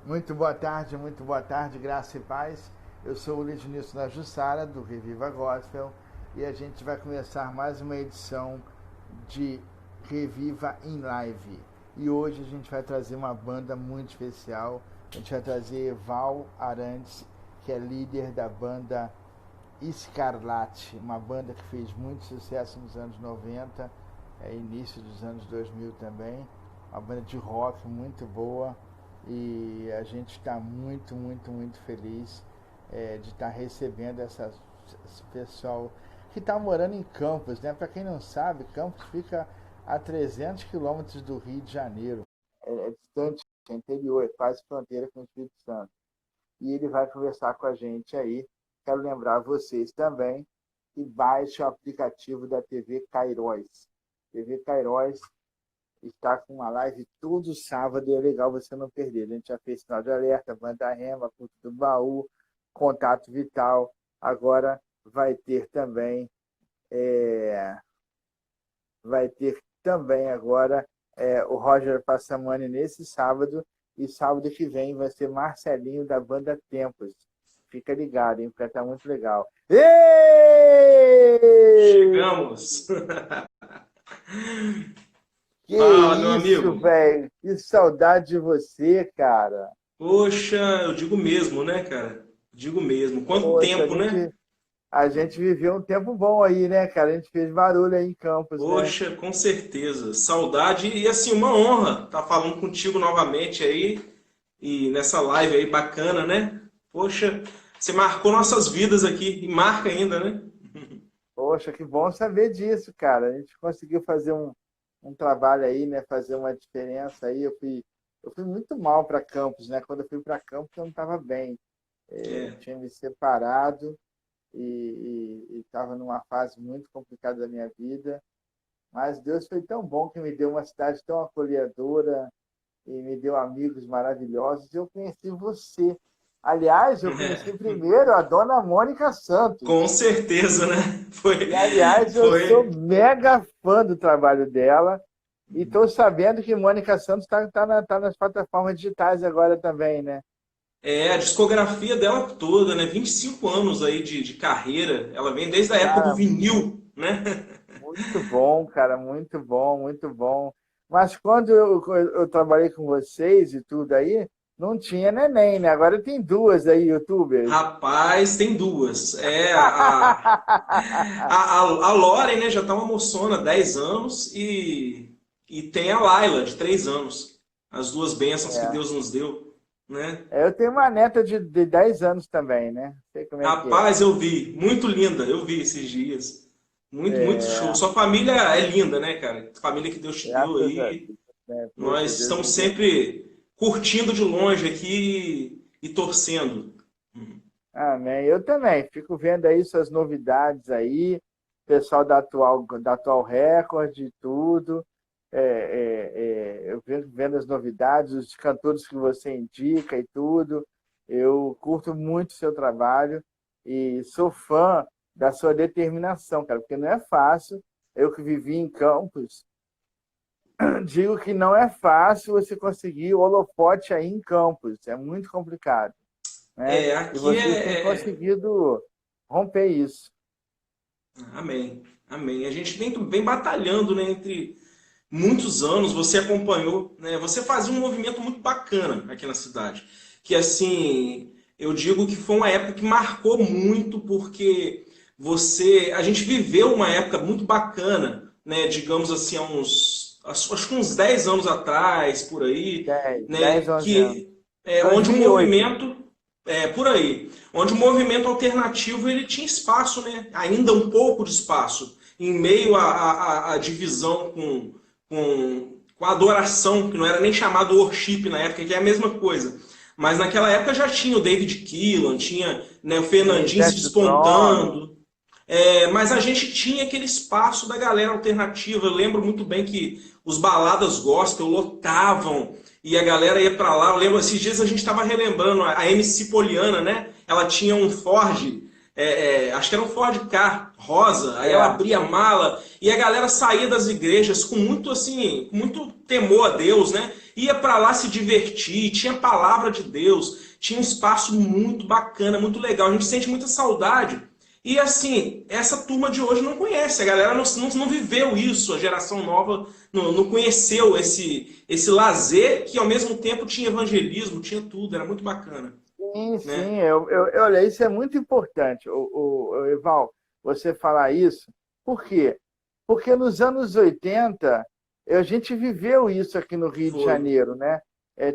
muito boa tarde, graça e paz. Eu sou o Lidnilson da Jussara, do Reviva Gospel, e a gente vai começar mais uma edição de Reviva em Live. E hoje a gente vai trazer uma banda muito especial. A gente vai trazer Val Arantes, que é líder da banda Escarlate, uma banda que fez muito sucesso nos anos 90, início dos anos 2000 também. Uma banda de rock muito boa. E a gente está muito feliz de estar recebendo esse pessoal que está morando em Campos, né? Para quem não sabe, Campos fica a 300 quilômetros do Rio de Janeiro. É distante, é interior, é quase fronteira com o Espírito Santo. E ele vai conversar com a gente aí. Quero lembrar vocês também que baixe o aplicativo da TV Cairóis. TV Cairóis está com uma live todo sábado e é legal você não perder. A gente já fez Sinal de Alerta, Banda Rema, Culto do Baú, Contato Vital. Agora vai ter também agora o Roger Passamani nesse sábado, e sábado que vem vai ser Marcelinho da banda Tempos. Fica ligado, hein? Porque tá muito legal. Ei! Chegamos! Que Fala, meu isso, amigo! velho! Que saudade de você, cara! Poxa, eu digo mesmo, né, cara? Digo mesmo. Quanto Poxa, tempo, né? a gente viveu um tempo bom aí, né, cara? A gente fez barulho aí em Campos, né? Poxa, com certeza. Saudade e, assim, uma honra estar falando contigo novamente aí e nessa live aí bacana, né? Poxa, você marcou nossas vidas aqui e marca ainda, né? Poxa, que bom saber disso, cara. A gente conseguiu fazer um trabalho aí, né? Fazer uma diferença aí. Eu fui muito mal para Campos, né? Quando eu fui para Campos, eu não estava bem. É. Tinha me separado e estava numa fase muito complicada da minha vida. Mas Deus foi tão bom que me deu uma cidade tão acolhedora e me deu amigos maravilhosos. Eu conheci você. Aliás, eu conheci primeiro a dona Mônica Com Santos. certeza, né? E, aliás, eu sou Foi. mega fã do trabalho dela. E estou sabendo que Mônica Santos tá nas plataformas digitais agora também, né? É, a discografia dela toda, né? 25 anos aí de carreira. Ela vem desde a época do Cara, vinil, né? muito bom, cara, muito bom, muito bom. Mas quando eu trabalhei com vocês e tudo aí, não tinha neném, né? Agora tem duas aí, YouTubers. Rapaz, tem duas. A Loren, né, já tá uma moçona, 10 anos, e tem a Laila, de 3 anos. As duas bênçãos que É. Deus nos deu, né? Eu tenho uma neta de 10 anos também, né? Sei como é que é. Rapaz, eu vi. Muito linda, eu vi esses dias. Muito show. É, Sua família é linda, né, cara? Família que Deus te deu graças a aí. Deus, né? Poxa, Nós Deus estamos me deu. sempre curtindo de longe aqui e torcendo. Amém. Eu também. Fico vendo aí suas novidades aí, pessoal da atual Record e tudo. Eu vendo as novidades, os cantores que você indica e tudo. Eu curto muito o seu trabalho e sou fã da sua determinação, cara, porque não é fácil. Eu que vivi em Campos, digo que não é fácil você conseguir o holofote aí em Campos. É muito complicado, né? É, E aqui vocês têm conseguido romper isso. Amém. Amém. A gente vem batalhando, né, entre muitos anos. Você acompanhou, né? Você fazia um movimento muito bacana aqui na cidade. Que assim, eu digo que foi uma época que marcou muito, porque a gente viveu uma época muito bacana, né? Digamos assim, acho que uns 10 anos atrás, por aí, 10, né? 11 anos. Onde o 2008. movimento por aí, onde o movimento alternativo ele tinha espaço, né? Ainda um pouco de espaço, em meio à divisão com a adoração, que não era nem chamado worship na época, que é a mesma coisa. Mas naquela época já tinha o David Keelan, tinha, né, o Sim, Fernandinho se Teste do Trono. despontando. Mas a gente tinha aquele espaço da galera alternativa. Eu lembro muito bem que os baladas gospel lotavam e a galera ia pra lá. Eu lembro, esses dias a gente estava relembrando a MC Poliana, né? Ela tinha um Ford acho que era um Ford Ka, rosa, aí ela É. abria a mala e a galera saía das igrejas com muito assim, com muito temor a Deus, né? Ia para lá se divertir, tinha palavra de Deus, tinha um espaço muito bacana, muito legal. A gente sente muita saudade. E assim, essa turma de hoje não conhece, a galera não viveu isso, a geração nova não conheceu esse lazer que ao mesmo tempo tinha evangelismo, tinha tudo, era muito bacana, Sim, sim, né? olha, isso é muito importante, Eval, você falar isso. Por quê? Porque nos anos 80 a gente viveu isso aqui no Rio de Foi. Janeiro, né?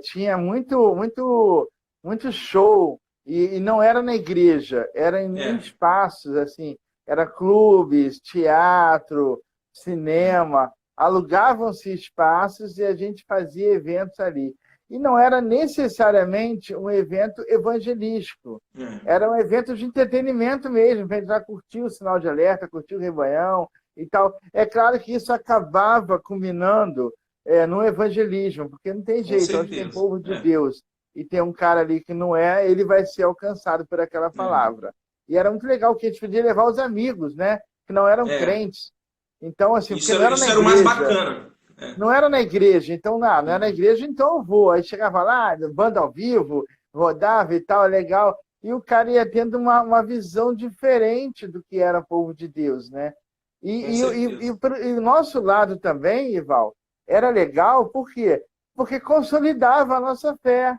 Tinha muito show, e não era na igreja, era em É, espaços, assim, era clubes, teatro, cinema, alugavam-se espaços e a gente fazia eventos ali. E não era necessariamente um evento evangelístico. é, Era um evento de entretenimento mesmo, para a gente já curtir o sinal de alerta, curtir o rebanhão e tal. É claro que isso acabava culminando no evangelismo, porque não tem com jeito, onde tem certeza. povo de Deus e tem um cara ali que não é, ele vai ser alcançado por aquela É, palavra. E era muito legal que a gente podia levar os amigos, né? Que não eram é. crentes. Então, assim, porque não era na Isso era o mais igreja. bacana. É, Não era na igreja, então não era na é, igreja, então eu vou. Aí chegava lá, banda ao vivo, rodava e tal, legal. E o cara ia tendo uma visão diferente do que era o povo de Deus, né? com E certeza. o nosso lado também, Ival, era legal, por quê? Porque consolidava a nossa fé,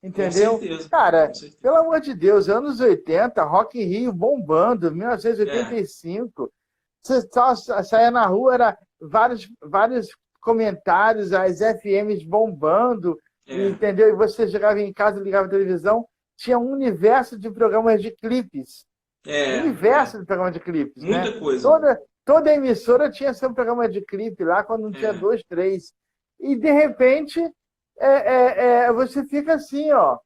Com entendeu? certeza. Cara, Com certeza. pelo amor de Deus, anos 80, Rock in Rio bombando, É, 1985, você só saía na rua, era vários comentários, as FMs bombando, é, entendeu? E você chegava em casa, ligava a televisão, tinha um universo de programas de clipes. Um é. universo de programas de clipes, né? Muita coisa. Toda emissora tinha seu programa de clipe lá, quando não tinha É, dois, três. E, de repente, você fica assim, ó,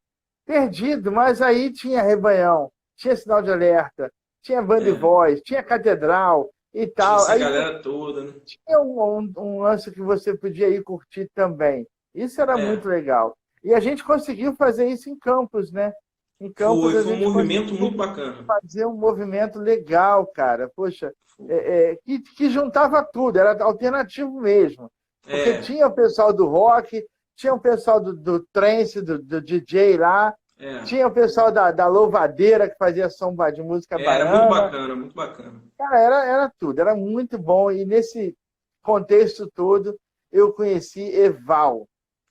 perdido. Mas aí tinha Rebanhão, tinha Sinal de Alerta, tinha Band é. Voz, tinha Catedral e Tinha tal. essa Aí galera toda, né? tinha um lance que você podia ir curtir também. Isso era É. muito legal. E a gente conseguiu fazer isso em Campos, né? Em Campos a Foi um gente movimento conseguiu muito bacana. fazer um movimento legal, cara. Poxa, Foi. que juntava tudo, era alternativo mesmo. Porque É, tinha o pessoal do rock, tinha o pessoal do trance, do DJ lá, é. tinha o pessoal da louvadeira que fazia samba de música Era muito baiana. bacana, muito bacana. Cara, era tudo, era muito bom. E nesse contexto todo, eu conheci Eval.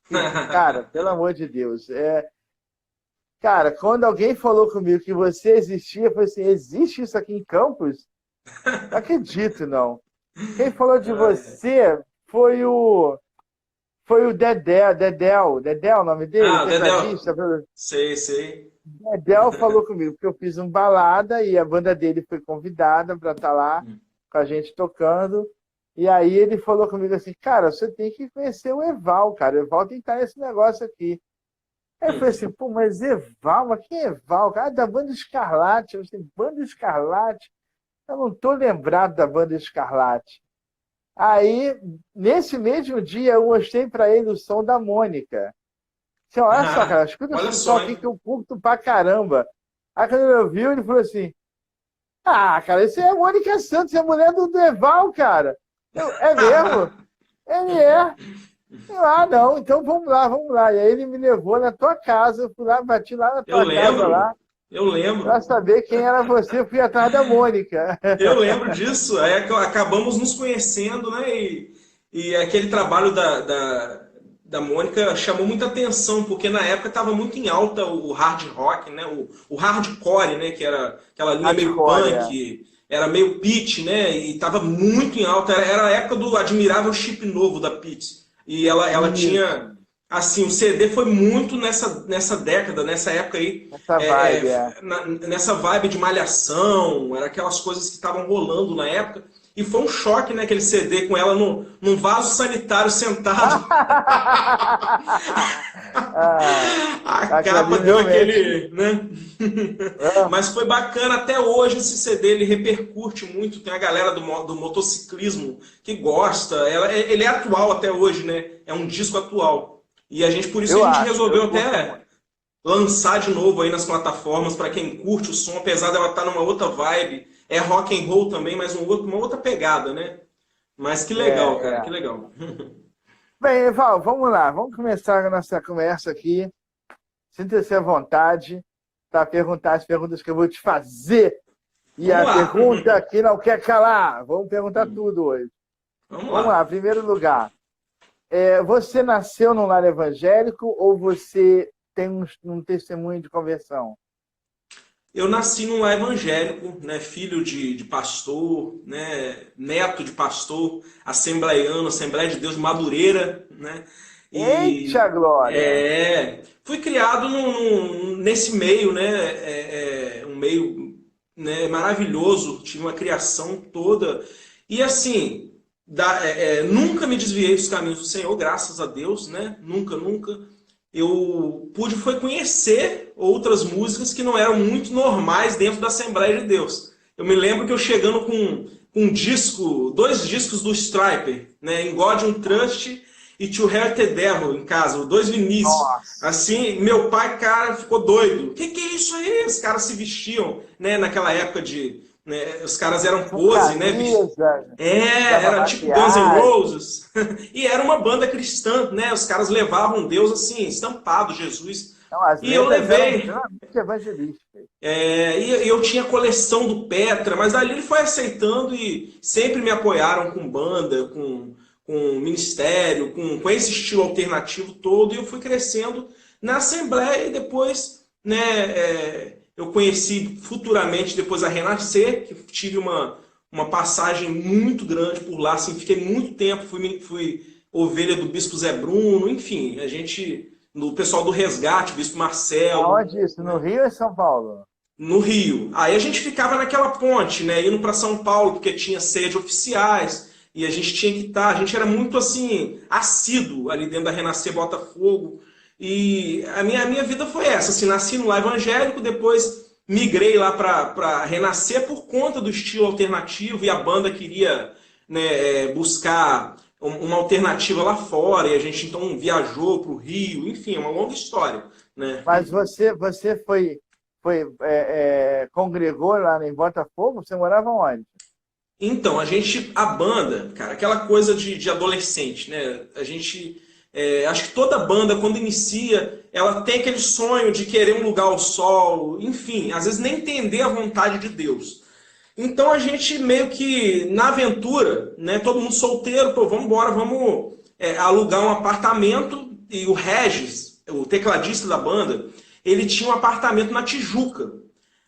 Que, cara, pelo amor de Deus, cara, quando alguém falou comigo que você existia, eu falei assim, existe isso aqui em Campos? Não acredito, não. Quem falou de Ai, ai. você foi o Dedéu, é o nome dele, Ah, o Dedéu. tecladista. Sei, sei. Dedéu falou comigo, porque eu fiz um balada e a banda dele foi convidada para estar lá com a gente tocando. E aí ele falou comigo assim, cara, você tem que conhecer o Eval, cara. O Eval tem que estar nesse negócio aqui. Aí eu falei assim, pô, mas Eval, mas quem é Eval? Cara, da banda Escarlate. Eu falei, banda Escarlate? Eu não estou lembrado da banda Escarlate. Aí, nesse mesmo dia, eu mostrei para ele o som da Mônica. Assim, olha só, cara, escuta Olha esse som só, aqui hein? que eu curto pra caramba. Aí quando ele ouviu, ele falou assim, ah, cara, isso é a Mônica Santos, é a mulher do Deval, cara. É mesmo? Ele é. Não, então vamos lá, vamos lá. E aí ele me levou na tua casa, eu fui lá, bati lá na Eu tua casa lembro, lá, eu para lembro. saber quem era você, eu fui atrás da Mônica. Eu lembro disso. Aí acabamos nos conhecendo, né? E aquele trabalho da Mônica chamou muita atenção, porque na época estava muito em alta o hard rock, né? O hardcore, né? Que era aquela linha meio Hardcore, é. punk, era meio Pit, né? E estava muito em alta. Era a época do admirável Chip Novo da Pit. E ela Isso, tinha. Assim, o CD foi muito nessa década, nessa época aí, essa vibe, é. nessa vibe de malhação, era aquelas coisas que estavam rolando na época. E foi um choque, né, aquele CD com ela num vaso sanitário sentado. Ah, A aquilo capa ali deu realmente. aquele, né? Ah, Mas foi bacana, até hoje esse CD ele repercute muito, tem a galera do motociclismo que gosta, ele é atual até hoje, né? É um disco atual. E a gente, por isso que a eu gente acho, eu resolveu curto até muito. lançar de novo aí nas plataformas para quem curte o som, apesar dela estar numa outra vibe. É rock and roll também, mas uma outra pegada, né? Mas que legal, cara, que legal. Bem, Eval, vamos lá. Vamos começar a nossa conversa aqui. Sinta-se à vontade para perguntar as perguntas que eu vou te fazer. E Vamos a lá. pergunta que não quer calar. Vamos perguntar tudo hoje. Vamos lá. Primeiro lugar. Você nasceu num lar evangélico ou você tem um testemunho de conversão? Eu nasci num lar evangélico, né, filho de pastor, né, neto de pastor, assembleiano, Assembleia de Deus de Madureira, né? Eita, glória! Fui criado nesse meio, né, um meio, né, maravilhoso, tive uma criação toda e assim, nunca me desviei dos caminhos do Senhor, graças a Deus, né? Nunca. Eu foi conhecer outras músicas que não eram muito normais dentro da Assembleia de Deus. Eu me lembro que eu chegando com um disco, 2 discos do Stryper, né, em God and Trust e To Hell the Devil em casa, 2 vinis. Nossa. Assim, meu pai, cara, ficou doido. Que é isso aí? Os caras se vestiam, né, naquela época de... Né, os caras eram pose, né? Era tipo Guns N' Roses. E era uma banda cristã, né? Os caras levavam Deus assim, estampado, Jesus. Não, e eu levei. E eu tinha coleção do Petra, mas ali ele foi aceitando e sempre me apoiaram com banda, com ministério, com esse estilo alternativo todo. E eu fui crescendo na Assembleia e depois, né? Eu conheci futuramente depois a Renascer, que tive uma passagem muito grande por lá, assim, fiquei muito tempo, fui ovelha do Bispo Zé Bruno, enfim, no pessoal do Resgate, Bispo Marcelo. Aonde isso? No Rio ou em São Paulo? No Rio. Aí a gente ficava naquela ponte, né, indo para São Paulo, porque tinha ceia de oficiais, e a gente tinha que estar, a gente era muito, assim, assíduo ali dentro da Renascer Botafogo. E a minha vida foi essa, assim, nasci no lar evangélico, depois migrei lá para Renascer por conta do estilo alternativo e a banda queria, né, buscar uma alternativa lá fora e a gente então viajou para o Rio, enfim, é uma longa história, né? Mas você congregou lá em Botafogo? Você morava onde? Então, a banda, cara, aquela coisa de adolescente, né? A gente... acho que toda banda, quando inicia, ela tem aquele sonho de querer um lugar ao sol, enfim, às vezes nem entender a vontade de Deus. Então a gente meio que, na aventura, né, todo mundo solteiro, vamos embora, vamos alugar um apartamento, e o Regis, o tecladista da banda, ele tinha um apartamento na Tijuca.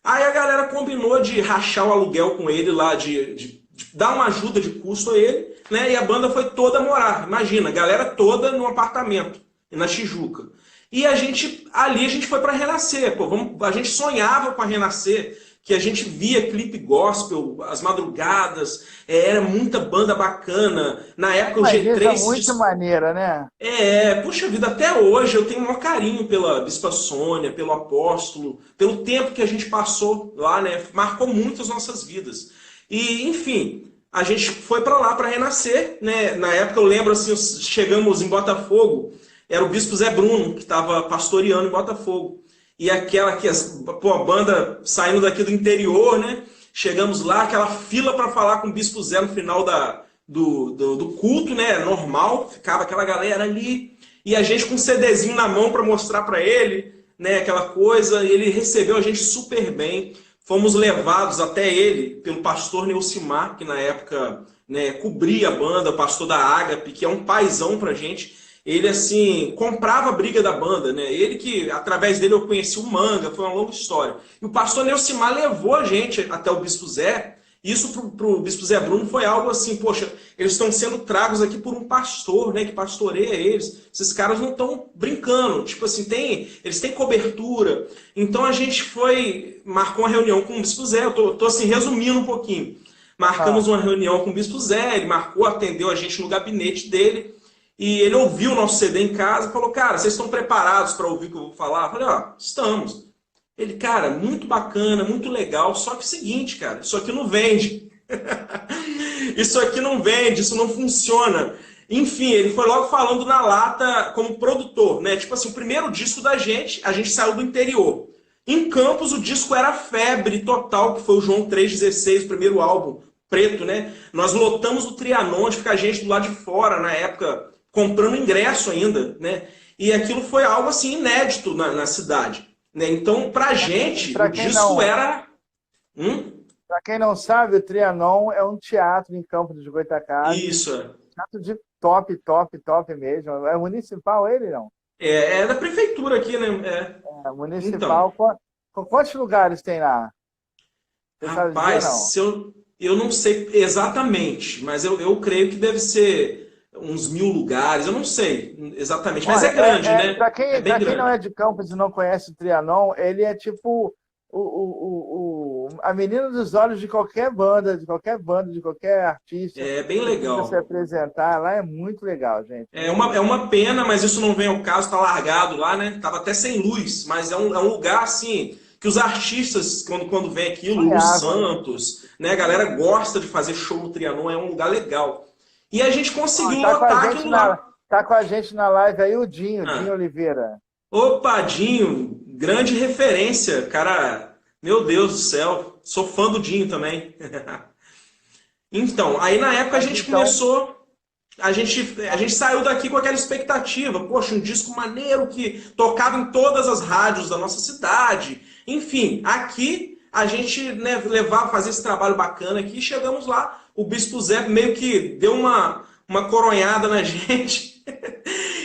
Aí a galera combinou de rachar o aluguel com ele lá, de dar uma ajuda de custo a ele, né? E a banda foi toda morar. Imagina, a galera toda no apartamento, na Tijuca. E ali a gente foi para Renascer. A gente sonhava com a Renascer, que a gente via clipe gospel, as madrugadas, era muita banda bacana. Na época o G3... muito maneira, né? Puxa vida, até hoje eu tenho um maior carinho pela Bispa Sônia, pelo Apóstolo, pelo tempo que a gente passou lá, né? Marcou muito as nossas vidas. E, enfim, a gente foi para lá para Renascer, né? Na época eu lembro, assim, chegamos em Botafogo, era o Bispo Zé Bruno, que estava pastoreando em Botafogo. E a banda saindo daqui do interior, né? Chegamos lá, aquela fila para falar com o Bispo Zé no final do culto, né? Normal, ficava aquela galera ali. E a gente com um CDzinho na mão para mostrar para ele, né? Aquela coisa. E ele recebeu a gente super bem. Fomos levados até ele pelo pastor Neucimar, que na época, né, cobria a banda, o pastor da Ágape, que é um paizão pra gente. Ele, assim, comprava a briga da banda, né? Ele que, através dele, eu conheci o Manga, foi uma longa história. E o pastor Neucimar levou a gente até o Bispo Zé. Isso pro Bispo Zé Bruno foi algo assim, poxa, eles estão sendo tragos aqui por um pastor, né, que pastoreia eles. Esses caras não estão brincando, tipo assim, eles têm cobertura. Então a gente marcou uma reunião com o Bispo Zé, eu tô assim, resumindo um pouquinho. Marcamos uma reunião com o Bispo Zé, ele atendeu a gente no gabinete dele, e ele ouviu o nosso CD em casa e falou, cara, vocês estão preparados para ouvir o que eu vou falar? Eu falei, estamos. Ele, cara, muito bacana, muito legal, só que é o seguinte, cara, isso aqui não vende. Isso aqui não vende, isso não funciona. Enfim, ele foi logo falando na lata como produtor, né? Tipo assim, o primeiro disco da gente, a gente saiu do interior. Em Campos, o disco era febre total, que foi o João 316, o primeiro álbum, preto, né? Nós lotamos o Trianon, de ficar gente do lado de fora, na época, comprando ingresso ainda, né? E aquilo foi algo, assim, inédito na cidade, né? Então, pra gente, o Para quem disco não, era... para quem não sabe, o Trianon é um teatro em Campos de Goytacazes, Isso, é. teatro de top, top, top mesmo. É municipal ele, não? É da prefeitura aqui, né? É. É Então, municipal. Quantos lugares tem lá? Você sabe dizer, rapaz, não? eu não sei exatamente, mas eu creio que deve ser uns 1.000 lugares, eu não sei exatamente, mas é Olha, grande, né? para É bem quem não é grande. de Campos e não conhece o Trianon, ele é tipo a menina dos olhos de qualquer artista É bem que tenta se legal. apresentar. Lá é muito legal, gente, muito É legal. uma pena, mas isso não vem ao caso, tá largado lá, né? Tava até sem luz, mas é um lugar assim que os artistas, quando vem aquilo, Lulu Sonhavam, né? Santos, né? A galera gosta de fazer show no Trianon, é um lugar legal. E a gente Ó, conseguiu lotar aquilo lá. tá com a gente na live aí o Dinho Ah, Oliveira. Opa, Dinho, grande referência, cara. Meu Deus do céu, sou fã do Dinho também. Então, aí na época a Mas gente então, começou, a gente saiu daqui com aquela expectativa, poxa, um disco maneiro que tocava em todas as rádios da nossa cidade. Enfim, aqui a gente, né, fazer esse trabalho bacana aqui, e chegamos lá, o Bispo Zé meio que deu uma coronhada na gente.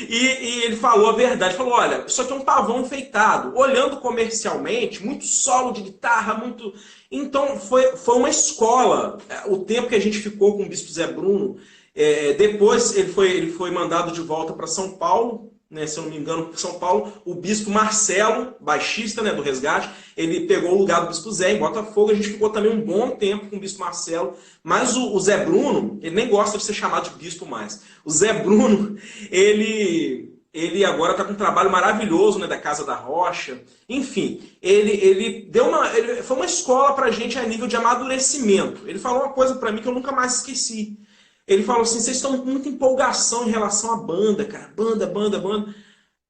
E ele falou a verdade, falou, olha, isso aqui é um pavão enfeitado. Olhando comercialmente, muito solo de guitarra, muito... Então, foi uma escola. O tempo que a gente ficou com o Bispo Zé Bruno, depois ele foi mandado de volta para São Paulo, né, se eu não me engano, São Paulo, o Bispo Marcelo, baixista, né, do Resgate, ele pegou o lugar do Bispo Zé em Botafogo, a gente ficou também um bom tempo com o Bispo Marcelo, mas o Zé Bruno, ele nem gosta de ser chamado de bispo mais. O Zé Bruno, ele agora está com um trabalho maravilhoso, né, da Casa da Rocha. Enfim, foi uma escola para a gente a nível de amadurecimento. Ele falou uma coisa para mim que eu nunca mais esqueci. Ele falou assim, vocês estão com muita empolgação em relação à banda, cara. Banda, banda, banda.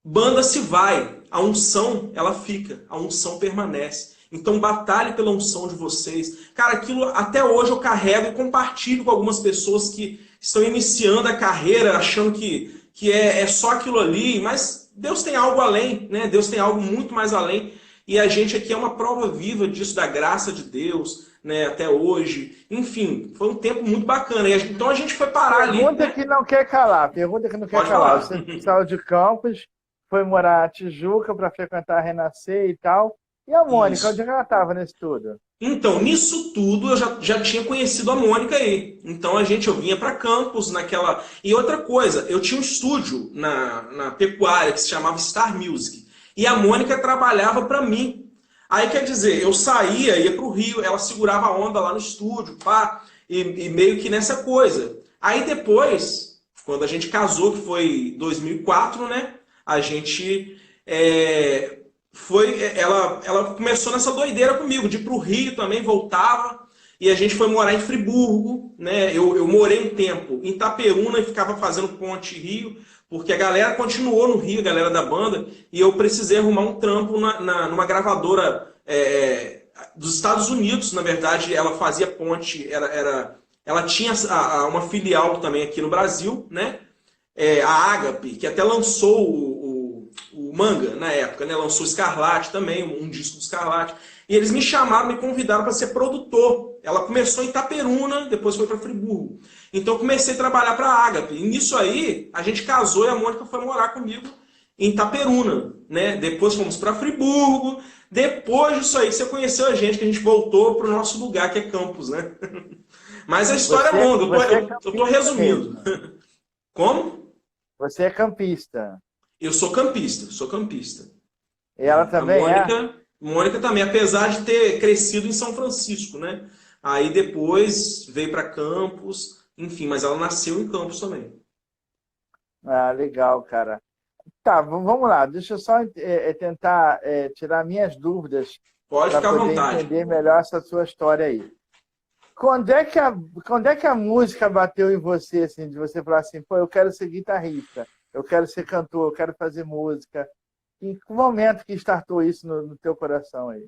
Banda se vai, a unção, ela fica, a unção permanece. Então batalhe pela unção de vocês. Cara, aquilo até hoje eu carrego e compartilho com algumas pessoas que estão iniciando a carreira, achando que é só aquilo ali, mas Deus tem algo além, né? Deus tem algo muito mais além. E a gente aqui é uma prova viva disso, da graça de Deus, né? Até hoje. Enfim, foi um tempo muito bacana. Então a gente foi parar ali, pergunta né? que não quer calar, pergunta que não quer Pode calar. falar. Você saiu de Campos, foi morar na Tijuca para frequentar a Renascer e tal. E a Mônica, onde Isso. é que ela estava nisso tudo? Então, nisso tudo, eu já tinha conhecido a Mônica aí. Então, eu vinha para Campos naquela... E outra coisa, eu tinha um estúdio na pecuária que se chamava Star Music. E a Mônica trabalhava para mim. Aí, quer dizer, eu saía, ia para o Rio, ela segurava a onda lá no estúdio, pá, e meio que nessa coisa. Aí depois, quando a gente casou, que foi 2004, né? A gente... ela começou nessa doideira comigo, de ir pro Rio também, voltava, e a gente foi morar em Friburgo, né? Eu morei um tempo em Itaperuna e ficava fazendo ponte Rio, porque a galera continuou no Rio, a galera da banda, e eu precisei arrumar um trampo numa gravadora dos Estados Unidos, na verdade, ela fazia ponte, ela tinha uma filial também aqui no Brasil, né? A Agape, que até lançou o Manga na época, né? Lançou Escarlate também, um disco do Escarlate. E eles me chamaram, me convidaram para ser produtor. Ela começou em Itaperuna, depois foi para Friburgo. Então eu comecei a trabalhar para a Agape. E nisso aí, a gente casou e a Mônica foi morar comigo em Itaperuna, né? Depois fomos para Friburgo. Depois disso aí, você conheceu a gente, que a gente voltou para o nosso lugar, que é Campos, né? Mas a história é longa, Você é eu tô campista resumindo. mesmo. Como? Você é campista. Eu sou campista, sou campista. E ela A também é? Mônica também, apesar de ter crescido em São Francisco, né? Aí depois veio para Campos, enfim, mas ela nasceu em Campos também. Ah, legal, cara. Tá, vamos lá. Deixa eu só tentar tirar minhas dúvidas Pode para ficar à poder vontade. entender melhor essa sua história aí. quando é que a música bateu em você, assim, de você falar assim, pô, eu quero ser guitarrista, eu quero ser cantor, eu quero fazer música? Em que momento que startou isso no teu coração aí?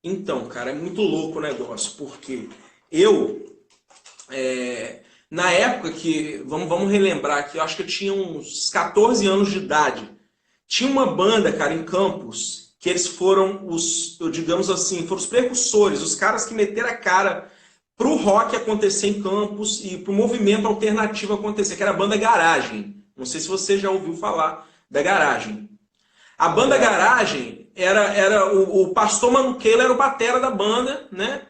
Então, cara, é muito louco o negócio, porque eu, na época que, vamos relembrar aqui, eu acho que eu tinha uns 14 anos de idade. Tinha uma banda, cara, em Campos, que eles foram digamos assim, foram os precursores, os caras que meteram a cara pro rock acontecer em Campos e pro movimento alternativo acontecer, que era a banda Garagem. Não sei se você já ouviu falar da Garagem. A banda Já. Garagem era o pastor Manuqueiro era o batera da banda, né?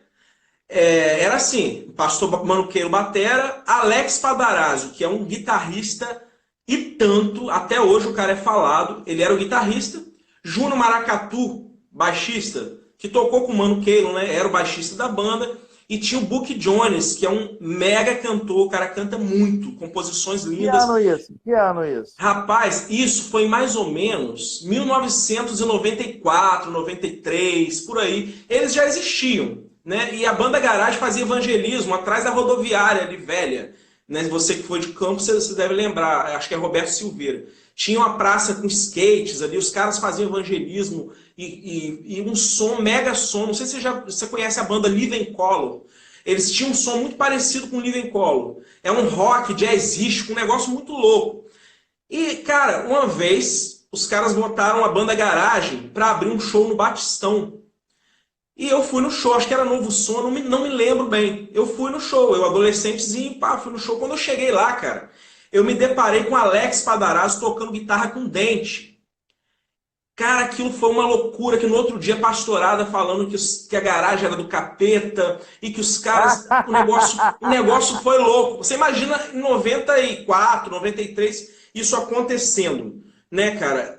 Era assim, pastor Manuqueiro batera, Alex Padarazzo, que é um guitarrista e tanto, até hoje o cara é falado, ele era o guitarrista, Juno Maracatu, baixista, que tocou com o Mano Keylon, né? Era o baixista da banda, e tinha o Buck Jones, que é um mega cantor, o cara canta muito, composições Que lindas. ano isso? Que ano isso? Rapaz, isso foi mais ou menos 1994, 93, por aí. Eles já existiam, né? E a banda Garagem fazia evangelismo atrás da rodoviária ali, velha. Né? Você que foi de campo, você deve lembrar, acho que é Roberto Silveira. Tinha uma praça com skates ali, os caras faziam evangelismo e um som, mega som. Não sei se você conhece a banda Living Color. Eles tinham um som muito parecido com o Living Color. É um rock jazzístico, um negócio muito louco. E, cara, uma vez os caras botaram a banda Garagem para abrir um show no Batistão. E eu fui no show, acho que era Novo Som, não me lembro bem. Eu fui no show, eu adolescentezinho, pá, fui no show. Quando eu cheguei lá, cara, eu me deparei com Alex Padarazzo tocando guitarra com dente. Cara, aquilo foi uma loucura, que no outro dia pastorada falando que a garagem era do capeta e que os caras... O negócio foi louco. Você imagina em 94, 93, isso acontecendo, né, cara?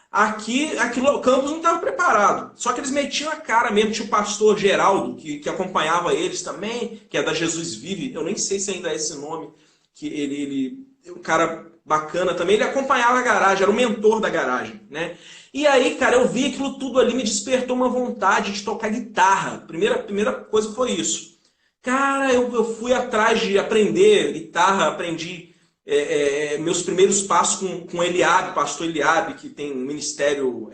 Aquilo, Campos não estava preparado. Só que eles metiam a cara mesmo. Tinha o pastor Geraldo, que acompanhava eles também, que é da Jesus Vive. Eu nem sei se ainda é esse nome. Que ele um cara bacana também. Ele acompanhava a garagem, era o mentor da garagem, né? E aí, cara, eu vi aquilo tudo ali, me despertou uma vontade de tocar guitarra. Primeira coisa foi isso. Cara, eu fui atrás de aprender guitarra, aprendi meus primeiros passos com Eliabe, pastor Eliabe, que tem um ministério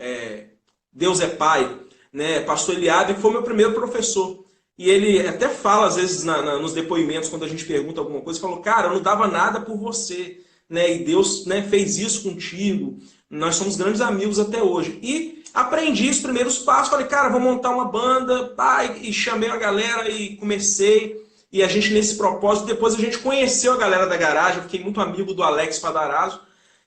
Deus é Pai, né? Pastor Eliabe foi meu primeiro professor. E ele até fala, às vezes, nos depoimentos, quando a gente pergunta alguma coisa, falou, cara, eu não dava nada por você, né? E Deus, né, fez isso contigo. Nós somos grandes amigos até hoje. E aprendi os primeiros passos, falei, cara, vou montar uma banda, e chamei a galera e comecei. E a gente, nesse propósito, depois a gente conheceu a galera da garagem, eu fiquei muito amigo do Alex Padarazzo,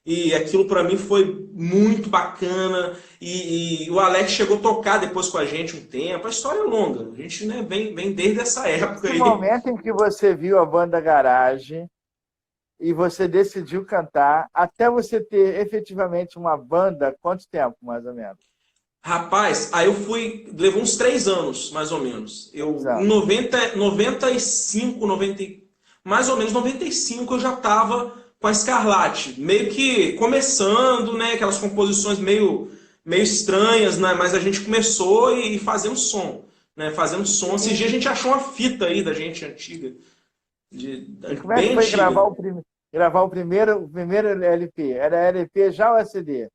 e aquilo para mim foi muito bacana, e o Alex chegou a tocar depois com a gente um tempo, a história é longa, a gente, né, vem desde essa época aí. No momento em que você viu a banda Garagem e você decidiu cantar, até você ter efetivamente uma banda, quanto tempo, mais ou menos? Rapaz, aí levou uns 3 anos, mais ou menos. Em Exato. 95, 90, mais ou menos 95, eu já estava com a Scarlatti, meio que começando, né, aquelas composições meio estranhas, né, mas a gente começou e fazendo som, né, fazendo som. Esses dias a gente achou uma fita aí da gente antiga, E como é que bem foi antiga. gravar o primeiro LP? Era LP já ou SD?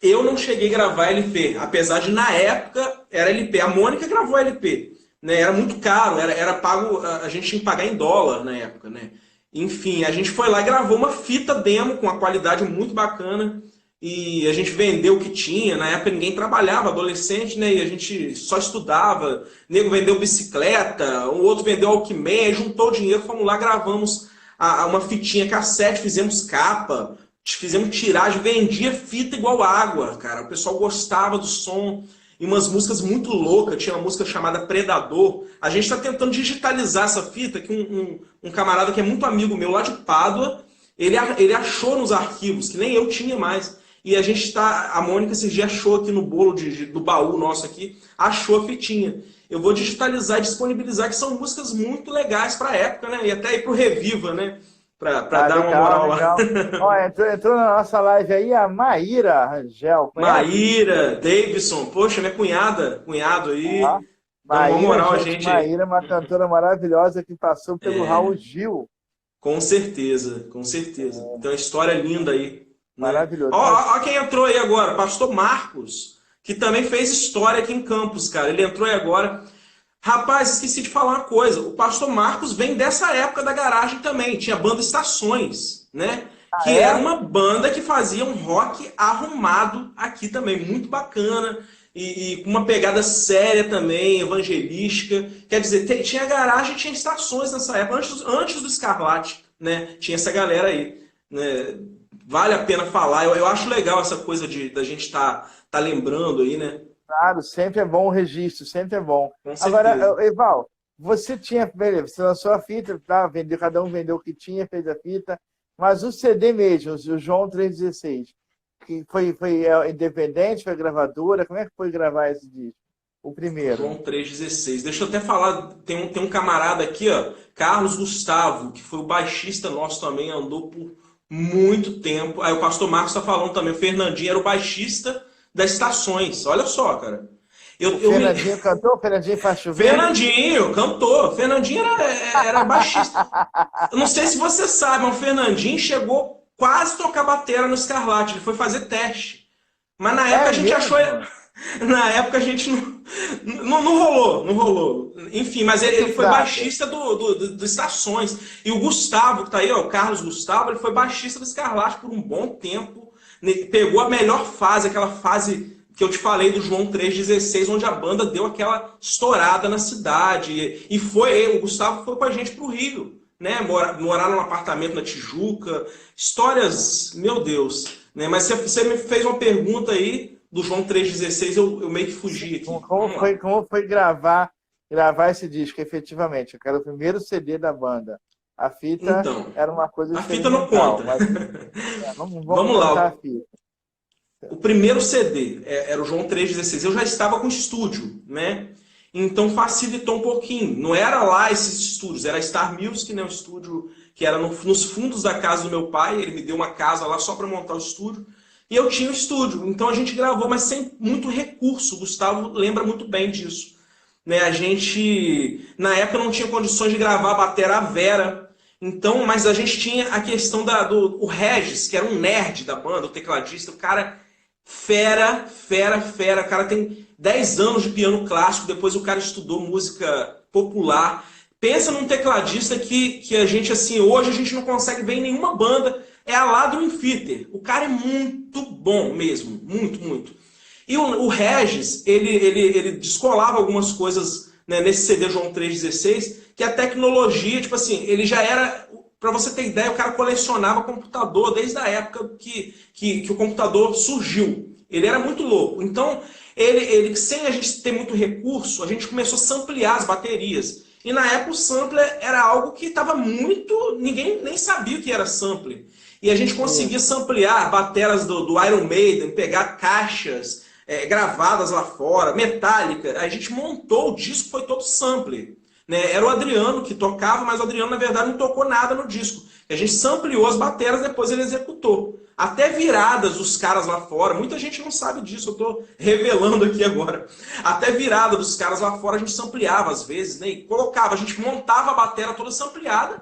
Eu não cheguei a gravar LP, apesar de na época era LP. A Mônica gravou LP, né? Era muito caro, era pago, a gente tinha que pagar em dólar na época, né? Enfim, a gente foi lá e gravou uma fita demo com uma qualidade muito bacana e a gente vendeu o que tinha. Na época ninguém trabalhava, adolescente, né? E a gente só estudava. O nego vendeu bicicleta, o outro vendeu Alckmin, juntou dinheiro, fomos lá, gravamos uma fitinha cassete, fizemos capa. Fizemos tiragem, vendia fita igual água, cara. O pessoal gostava do som. E umas músicas muito loucas. Tinha uma música chamada Predador. A gente está tentando digitalizar essa fita, que um camarada que é muito amigo meu lá de Pádua, ele achou nos arquivos, que nem eu tinha mais. E a gente está... A Mônica esses dias achou aqui no bolo do baú nosso aqui, achou a fitinha. Eu vou digitalizar e disponibilizar, que são músicas muito legais para a época, né? E até ir pro Reviva, né? Para dar uma moral lá. Ó, entrou na nossa live aí a Maíra Rangel. Conhece? Maíra, Davidson, poxa, minha cunhada, cunhado aí. dando uma Maíra, moral a gente, gente aí. Maíra é uma cantora maravilhosa que passou pelo Raul Gil. Com certeza, com certeza. Então, uma história linda aí, né? Maravilhoso. Ó, quem entrou aí agora, Pastor Marcos, que também fez história aqui em Campos, cara. Ele entrou aí agora. Rapaz, esqueci de falar uma coisa. O Pastor Marcos vem dessa época da garagem também. Tinha banda Estações, né? Ah, Que era é? uma banda que fazia um rock arrumado aqui também, muito bacana. E com uma pegada séria também, evangelística. Quer dizer, tinha garagem e tinha Estações nessa época, antes do Escarlate, né? Tinha essa galera aí, né? Vale a pena falar. Eu acho legal essa coisa da gente tá lembrando aí, né? Claro, sempre é bom o registro, sempre é bom. Com Agora, certeza. Eval, você tinha, beleza, você lançou a fita, tá? Vendeu, cada um vendeu o que tinha, fez a fita, mas o CD mesmo, o João 316, que foi independente, foi gravadora, como é que foi gravar esse disco? O primeiro. João 3,16. Deixa eu até falar, tem um camarada aqui, ó, Carlos Gustavo, que foi o baixista nosso também, andou por muito tempo. Aí o pastor Marcos está falando também, o Fernandinho era o baixista das Estações. Olha só, cara. O Fernandinho cantou? O Fernandinho faz chover? Fernandinho cantou. Fernandinho era baixista. Eu não sei se você sabe, mas o Fernandinho chegou quase a tocar batera no Escarlate. Ele foi fazer teste. Mas na época É a gente achou. mesmo? Na época a gente não rolou, não rolou. Enfim, mas Muito ele foi fraco. baixista do Estações. E o Gustavo, que tá aí, ó, o Carlos Gustavo, ele foi baixista do Escarlate por um bom tempo. Pegou a melhor fase, aquela fase que eu te falei do João 3,16, onde a banda deu aquela estourada na cidade. E o Gustavo foi com a gente pro Rio, né? Morar num apartamento na Tijuca. Histórias, meu Deus. Né? Mas você me fez uma pergunta aí do João 3,16, eu meio que fugi aqui. Vamos lá. Como foi gravar esse disco, efetivamente? Que era o primeiro CD da banda. A fita Então, era uma coisa a fita não experimental, conta. mas vamos Vamos contar a lá. fita. O primeiro CD era o João 3,16. Eu já estava com estúdio, né? Então facilitou um pouquinho. Não era lá esses estúdios, era a Star Music, né? O estúdio que era nos fundos da casa do meu pai. Ele me deu uma casa lá só para montar o estúdio. E eu tinha o estúdio. Então a gente gravou, mas sem muito recurso. O Gustavo lembra muito bem disso. Né? A gente, na época, não tinha condições de gravar a batera à Vera. Então, mas a gente tinha a questão do Regis, que era um nerd da banda, o tecladista, o cara fera, fera, fera. O cara tem 10 anos de piano clássico, depois o cara estudou música popular. Pensa num tecladista que a gente, assim, hoje a gente não consegue ver em nenhuma banda, é a lá do Infitter. O cara é muito bom mesmo, muito, muito. E o Regis, ele descolava algumas coisas, né, nesse CD João 3,16, que a tecnologia, tipo assim, ele já era... Para você ter ideia, o cara colecionava computador desde a época que o computador surgiu. Ele era muito louco. Então, sem a gente ter muito recurso, a gente começou a samplear as baterias. E na época o sampler era algo que estava muito... Ninguém nem sabia o que era sampler. E a gente conseguia samplear bateras do Iron Maiden, pegar caixas gravadas lá fora, Metallica. A gente montou o disco, foi todo sampler. Né? Era o Adriano que tocava, mas o Adriano, na verdade, não tocou nada no disco. A gente sampleou as bateras, depois ele executou. Até viradas dos caras lá fora, muita gente não sabe disso, eu estou revelando aqui agora. Até virada dos caras lá fora a gente sampleava às vezes, né? E colocava, a gente montava a bateria toda sampleada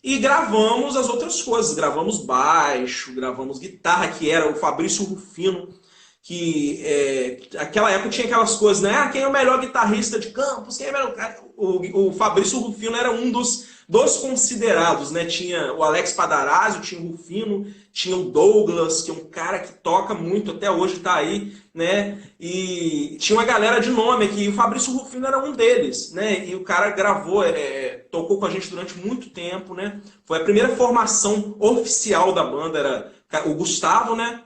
e gravamos as outras coisas. Gravamos baixo, gravamos guitarra, que era o Fabrício Rufino, que aquela época tinha aquelas coisas, né? Ah, quem é o melhor guitarrista de Campos? Quem é o melhor... O Fabrício Rufino era um dos considerados, né? Tinha o Alex Padarazzo, tinha o Rufino, tinha o Douglas, que é um cara que toca muito, até hoje tá aí, né? E tinha uma galera de nome aqui, e o Fabrício Rufino era um deles, né? E o cara gravou, tocou com a gente durante muito tempo, né? Foi a primeira formação oficial da banda, era o Gustavo, né?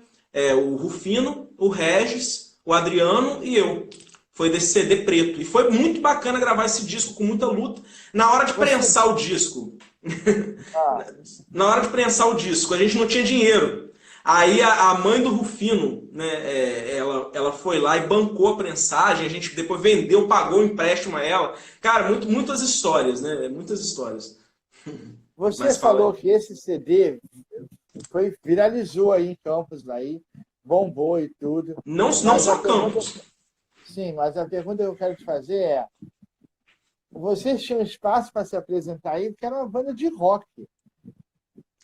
O Rufino, o Regis, o Adriano e eu. Foi desse CD preto. E foi muito bacana gravar esse disco com muita luta. Na hora de prensar o disco, na hora de prensar o disco, a gente não tinha dinheiro. Aí a mãe do Rufino, né, ela foi lá e bancou a prensagem, a gente depois vendeu, pagou o empréstimo a ela. Cara, muitas histórias, né? Muitas histórias. Você falou que esse CD viralizou aí em Campos, aí, bombou e tudo. Não só Campos. Sim, mas a pergunta que eu quero te fazer é: Vocês tinham espaço para se apresentar aí, porque era uma banda de rock.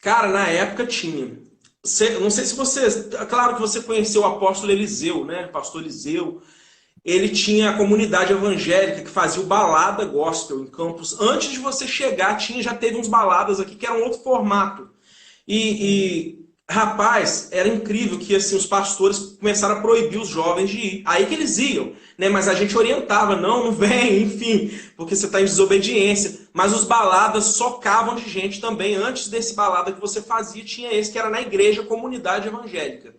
Cara, na época tinha. Não sei se você... Claro que você conheceu o apóstolo Eliseu, né? Pastor Eliseu. Ele tinha a comunidade evangélica que fazia o balada gospel em Campos. Antes de você chegar, já teve uns baladas aqui que eram outro formato. Rapaz, era incrível que assim, os pastores começaram a proibir os jovens de ir. Aí que eles iam, né? Mas a gente orientava, não vem, enfim, porque você está em desobediência. Mas os baladas socavam de gente também. Antes desse balada que você fazia, tinha esse que era na igreja, comunidade evangélica.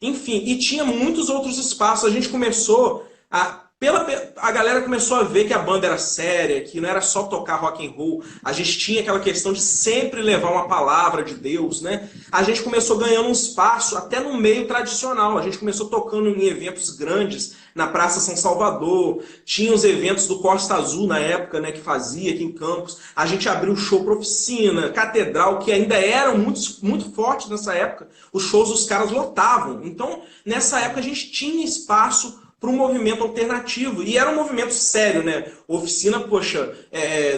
Enfim, e tinha muitos outros espaços. A gente começou a galera começou a ver que a banda era séria, que não era só tocar rock and roll. A gente tinha aquela questão de sempre levar uma palavra de Deus, né? A gente começou ganhando um espaço até no meio tradicional. A gente começou tocando em eventos grandes na Praça São Salvador. Tinha os eventos do Costa Azul na época, né, que fazia aqui em Campos. A gente abriu show para oficina, catedral, que ainda eram muito fortes nessa época. Os shows dos caras lotavam. Então, nessa época a gente tinha espaço para um movimento alternativo. E era um movimento sério, né? Oficina, poxa,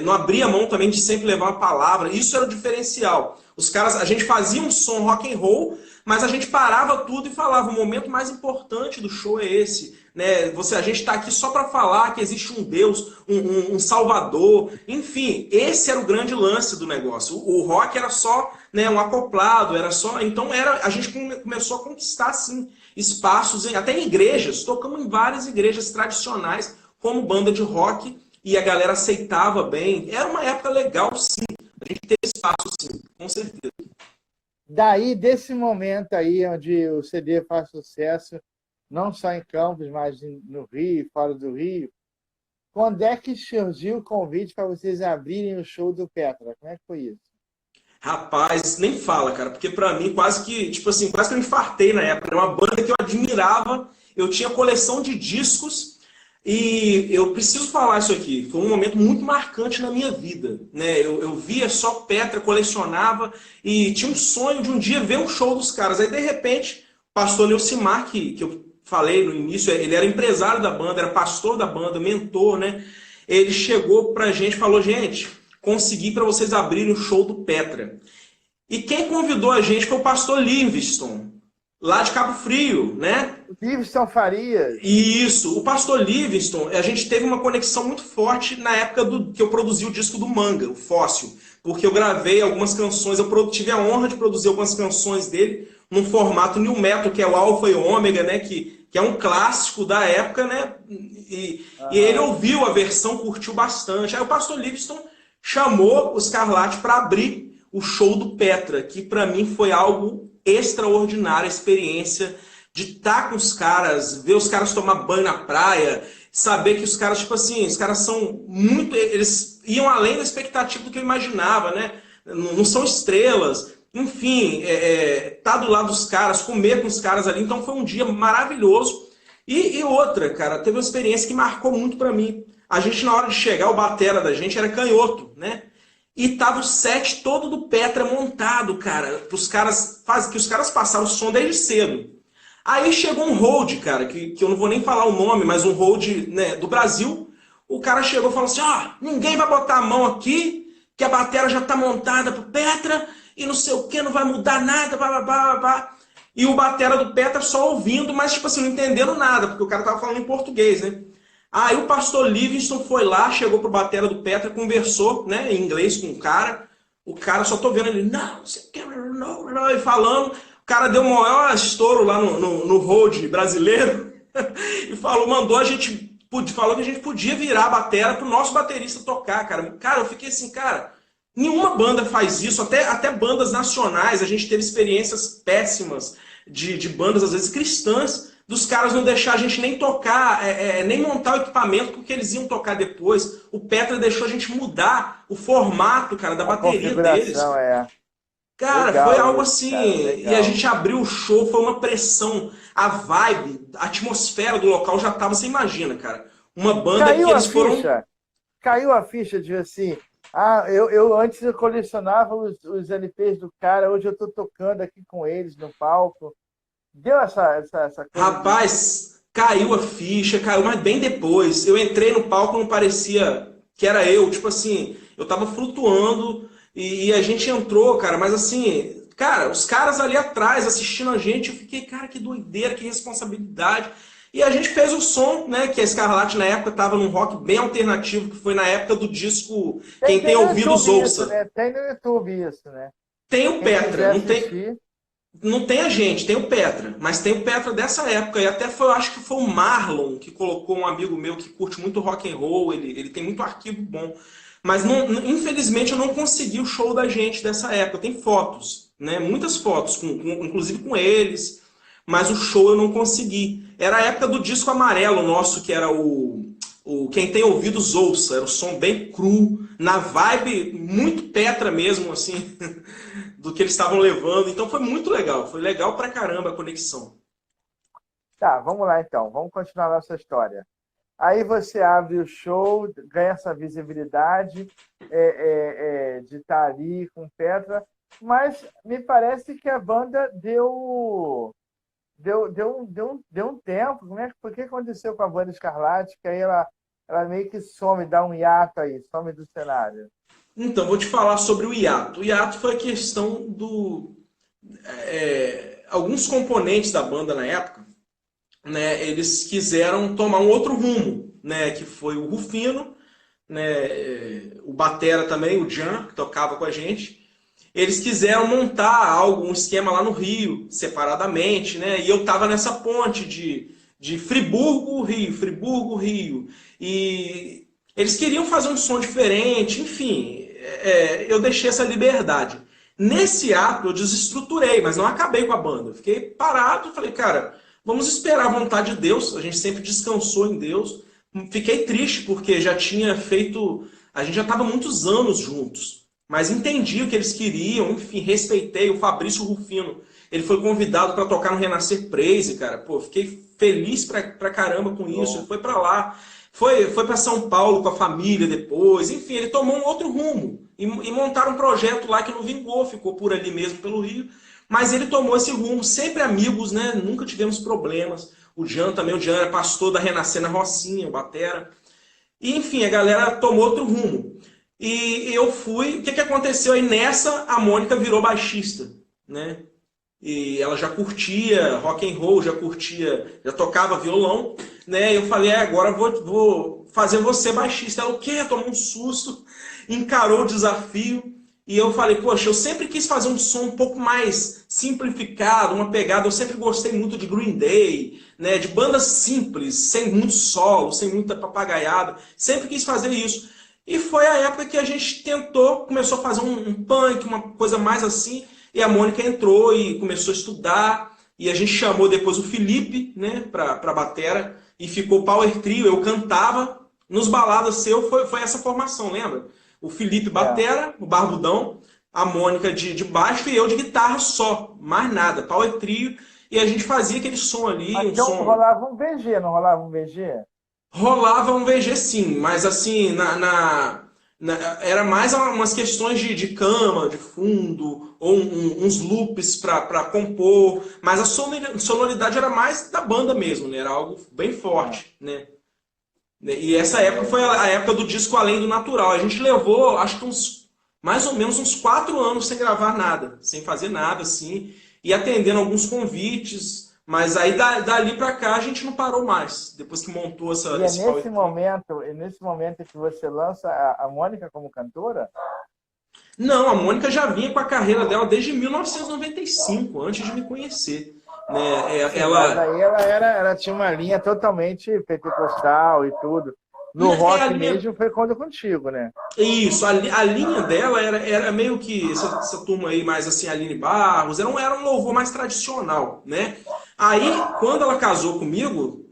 não abria mão também de sempre levar uma palavra. Isso era o diferencial. Os caras, a gente fazia um som rock and roll, mas a gente parava tudo e falava, o momento mais importante do show é esse. Né? A gente está aqui só para falar que existe um Deus, um Salvador. Enfim, esse era o grande lance do negócio. O rock era só, né, um acoplado, era só. Então a gente começou a conquistar assim, espaços, até em igrejas. Tocamos em várias igrejas tradicionais como banda de rock e a galera aceitava bem. Era uma época legal, sim. A gente teve espaço, sim, com certeza. Daí, desse momento aí, onde o CD faz sucesso, não só em Campos, mas no Rio, fora do Rio, quando é que surgiu o convite para vocês abrirem o show do Petra? Como é que foi isso? Rapaz, nem fala, cara, porque pra mim quase que, tipo assim, quase que eu infartei na época. Era uma banda que eu admirava, eu tinha coleção de discos e eu preciso falar isso aqui. Foi um momento muito marcante na minha vida, né? Eu via só Petra, colecionava e tinha um sonho de um dia ver um show dos caras. Aí, de repente, o pastor Neucimar, que eu falei no início, ele era empresário da banda, era pastor da banda, mentor, né? Ele chegou pra gente e falou, gente, consegui para vocês abrirem o show do Petra. E quem convidou a gente foi o pastor Livingston, lá de Cabo Frio, né? Livingston Farias. Isso, o pastor Livingston, a gente teve uma conexão muito forte na época que eu produzi o disco do Manga, o Fóssil, porque eu gravei algumas canções, eu tive a honra de produzir algumas canções dele num formato new metal, que é o Alpha e Ômega, né? Que é um clássico da época, né? E ele ouviu a versão, curtiu bastante. Aí o pastor Livingston chamou o Scarlatti para abrir o show do Petra, que para mim foi algo extraordinário, a experiência de estar com os caras, ver os caras tomar banho na praia, saber que os caras, tipo assim, os caras são muito... Eles iam além da expectativa do que eu imaginava, né? Não são estrelas. Enfim, tá do lado dos caras, comer com os caras ali. Então foi um dia maravilhoso. E outra, cara, teve uma experiência que marcou muito para mim. A gente, na hora de chegar, o batera da gente era canhoto, né? E tava o set todo do Petra montado, cara. Que os caras passaram o som desde cedo. Aí chegou um hold, cara, que eu não vou nem falar o nome, mas um hold, né, do Brasil. O cara chegou e falou assim, ninguém vai botar a mão aqui, que a batera já tá montada pro Petra, e não sei o que, não vai mudar nada, blá, blá, blá, blá. E o batera do Petra só ouvindo, mas tipo assim, não entendendo nada, porque o cara tava falando em português, né? Aí o pastor Livingston foi lá, chegou pro batera do Petra, conversou, né, em inglês com o cara só tô vendo ele, não, você quer, não, e falando, o cara deu o maior estouro lá no hold brasileiro, e mandou a gente, falou que a gente podia virar a batera pro nosso baterista tocar, cara. Cara, eu fiquei assim, cara, nenhuma banda faz isso, até bandas nacionais, a gente teve experiências péssimas de bandas, às vezes cristãs, dos caras não deixar a gente nem tocar, nem montar o equipamento, porque eles iam tocar depois. O Petra deixou a gente mudar o formato, cara, da bateria deles. Cara, legal, foi algo assim, cara, e a gente abriu o show, foi uma pressão, a vibe, a atmosfera do local já tava, você imagina, cara. Uma banda Caiu que eles foram... Caiu a ficha de assim, eu antes eu colecionava os LPs do cara, hoje eu tô tocando aqui com eles no palco. Deu essa coisa? Rapaz, caiu a ficha, caiu, mas bem depois. Eu entrei no palco, não parecia que era eu, tipo assim, eu tava flutuando e a gente entrou, cara, mas assim, cara, os caras ali atrás assistindo a gente, eu fiquei, cara, que doideira, que responsabilidade. E a gente fez o som, né, que a Scarlatti na época tava num rock bem alternativo, que foi na época do disco Quem Tem no Ouvidos YouTube isso, Ouça. né? Tem no YouTube isso, né? Tem o Quem Petra, quiser não tem, assistir. não tem a gente, tem o Petra, mas tem o Petra dessa época, e até foi, eu acho que foi o Marlon que colocou, um amigo meu que curte muito rock and roll, ele tem muito arquivo bom, mas infelizmente eu não consegui o show da gente dessa época, tem fotos, né, muitas fotos, inclusive com eles, mas o show eu não consegui. Era a época do disco amarelo nosso, que era o Quem Tem Ouvidos Ouça, era o som bem cru, na vibe muito Petra mesmo, assim, do que eles estavam levando. Então foi muito legal, foi legal pra caramba a conexão. Tá, vamos lá então. Vamos continuar nossa história. Aí você abre o show, ganha essa visibilidade de estar ali com Petra, mas me parece que a banda deu um tempo. Por que aconteceu com a banda Scarlatti? Que aí ela meio que some, dá um hiato aí, some do cenário. Então, vou te falar sobre o hiato. O hiato foi a questão do... alguns componentes da banda na época, né, eles quiseram tomar um outro rumo, né, que foi o Rufino, né, o batera também, o Jan, que tocava com a gente. Eles quiseram montar algo, um esquema lá no Rio, separadamente, né, e eu tava nessa ponte de Friburgo, Rio, Friburgo, Rio. E eles queriam fazer um som diferente, enfim, eu deixei essa liberdade. Nesse ato eu desestruturei, mas não acabei com a banda. Eu fiquei parado e falei, cara, vamos esperar a vontade de Deus. A gente sempre descansou em Deus. Fiquei triste porque já tinha feito... A gente já estava muitos anos juntos. Mas entendi o que eles queriam, enfim, respeitei. O Fabrício Rufino, ele foi convidado para tocar no Renascer Praise, cara. Pô, fiquei feliz pra caramba com isso. Ele foi para lá. Foi para São Paulo com a família depois. Enfim, ele tomou um outro rumo. E montaram um projeto lá que não vingou, ficou por ali mesmo, pelo Rio. Mas ele tomou esse rumo, sempre amigos, né? Nunca tivemos problemas. O Jean também, o Jean era pastor da Renascer na Rocinha, o batera. E, enfim, a galera tomou outro rumo. E eu fui... O que aconteceu aí nessa? A Mônica virou baixista, né? E ela já curtia rock and roll, já tocava violão, né? E eu falei, agora vou fazer você baixista. Ela, o quê? Tomou um susto, encarou o desafio. E eu falei, poxa, eu sempre quis fazer um som um pouco mais simplificado, uma pegada. Eu sempre gostei muito de Green Day, né? De bandas simples, sem muito solo, sem muita papagaiada. Sempre quis fazer isso. E foi a época que a gente começou a fazer um punk, uma coisa mais assim. E a Mônica entrou e começou a estudar. E a gente chamou depois o Felipe, né, pra batera. E ficou Power Trio. Eu cantava. Nos baladas seu foi essa formação, lembra? O Felipe batera, o Barbudão. A Mônica de baixo e eu de guitarra só. Mais nada. Power Trio. E a gente fazia aquele som ali. Então som... rolava um VG, não rolava um VG? Rolava um VG sim. Mas assim, era mais umas questões de cama, de fundo, ou uns loops para compor, mas a sonoridade era mais da banda mesmo, né? Era algo bem forte, né? E essa época foi a época do disco Além do Natural. A gente levou, acho que mais ou menos uns 4 anos sem gravar nada, sem fazer nada, assim, e atendendo alguns convites. Mas aí dali pra cá a gente não parou mais, depois que montou esse nesse momento que você lança a Mônica como cantora? Não, a Mônica já vinha com a carreira dela desde 1995, antes de me conhecer. Né? Sim, mas aí ela tinha uma linha totalmente pentecostal e tudo. No rock mesmo foi quando contigo, né? Isso, a linha dela era meio que essa turma aí, mais assim, Aline Barros, era um louvor mais tradicional, né? Aí, quando ela casou comigo,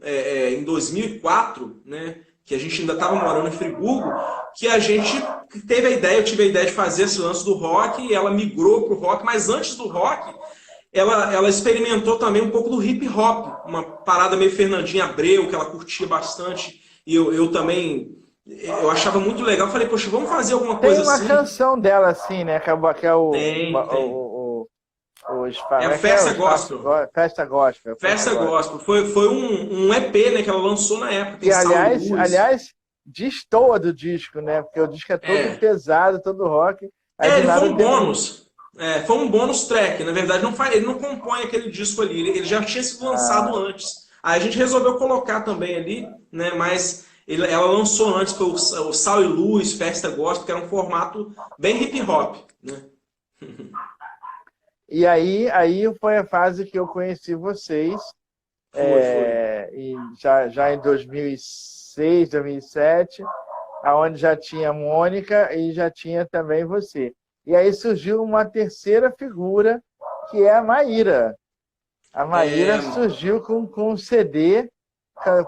em 2004, né, que a gente ainda estava morando em Friburgo, que a gente eu tive a ideia de fazer esse lance do rock, e ela migrou pro rock, mas antes do rock, ela experimentou também um pouco do hip hop, uma parada meio Fernandinha Abreu, que ela curtia bastante, e eu também... Eu achava muito legal. Falei, poxa, vamos fazer alguma coisa assim. Tem uma canção dela, assim, né? Que é o... Tem. Festa Gospel. Festa Gospel. Festa Gospel. Foi um EP, né, que ela lançou na época. E aliás, destoa do disco, né? Porque o disco é todo pesado, todo rock. Aí Ele foi um bônus. Foi um bônus track. Na verdade, ele não compõe aquele disco ali. Ele já tinha sido lançado antes. Aí a gente resolveu colocar também ali, né? Mas ela lançou antes, foi o Sal e Luz, Festa Gospel, que era um formato bem hip hop, né? E aí foi a fase que eu conheci vocês. E já em 2006, 2007, onde já tinha a Mônica e já tinha também você. E aí surgiu uma terceira figura, que é a Maíra. A Maíra surgiu com um CD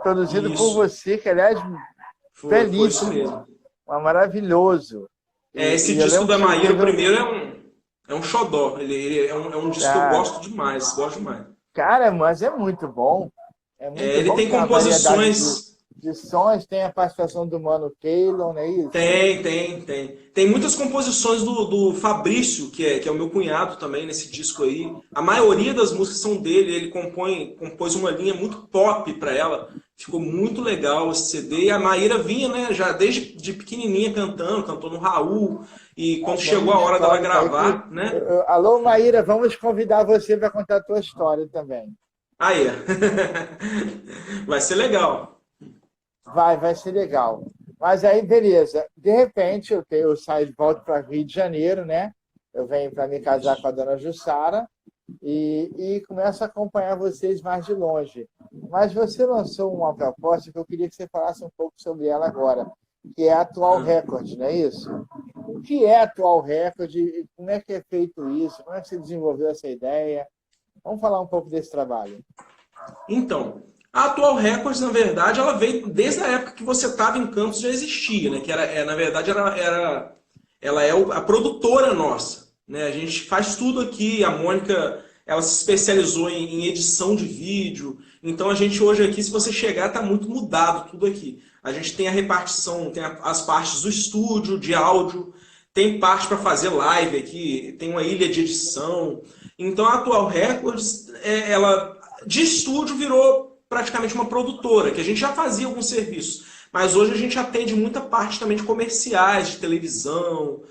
produzido por você, que, aliás, belíssimo, maravilhoso. Esse disco da Maíra, o primeiro, é um xodó. Ele é um disco que eu gosto demais, Cara, mas é muito bom. Ele tem composições... De sons, tem a participação do Mano Keylon, não é isso? Tem. Tem muitas composições do Fabrício, que é o meu cunhado também nesse disco aí. A maioria das músicas são dele, ele compôs uma linha muito pop para ela. Ficou muito legal esse CD. E a Maíra vinha, né, já desde de pequenininha cantou no Raul. E quando chegou a hora dela gravar, né? Alô, Maíra, vamos convidar você para contar a tua história também. Aí, vai ser legal. Vai ser legal. Mas aí, beleza. De repente, eu saio de volta para Rio de Janeiro, né? Eu venho para me casar com a dona Jussara e começo a acompanhar vocês mais de longe. Mas você lançou uma proposta que eu queria que você falasse um pouco sobre ela agora, que é a Atual Record, não é isso? O que é a Atual Record? Como é que é feito isso? Como é que você desenvolveu essa ideia? Vamos falar um pouco desse trabalho. Então, a Atual Records, na verdade, ela veio desde a época que você estava em Campos, já existia, né? Que na verdade, ela é a produtora nossa, né? A gente faz tudo aqui. A Mônica, ela se especializou em edição de vídeo. Então, a gente hoje aqui, se você chegar, está muito mudado tudo aqui. A gente tem a repartição, tem as partes do estúdio, de áudio, tem parte para fazer live aqui, tem uma ilha de edição. Então, a Atual Records, ela de estúdio virou praticamente uma produtora, que a gente já fazia alguns serviços, mas hoje a gente atende muita parte também de comerciais, de televisão.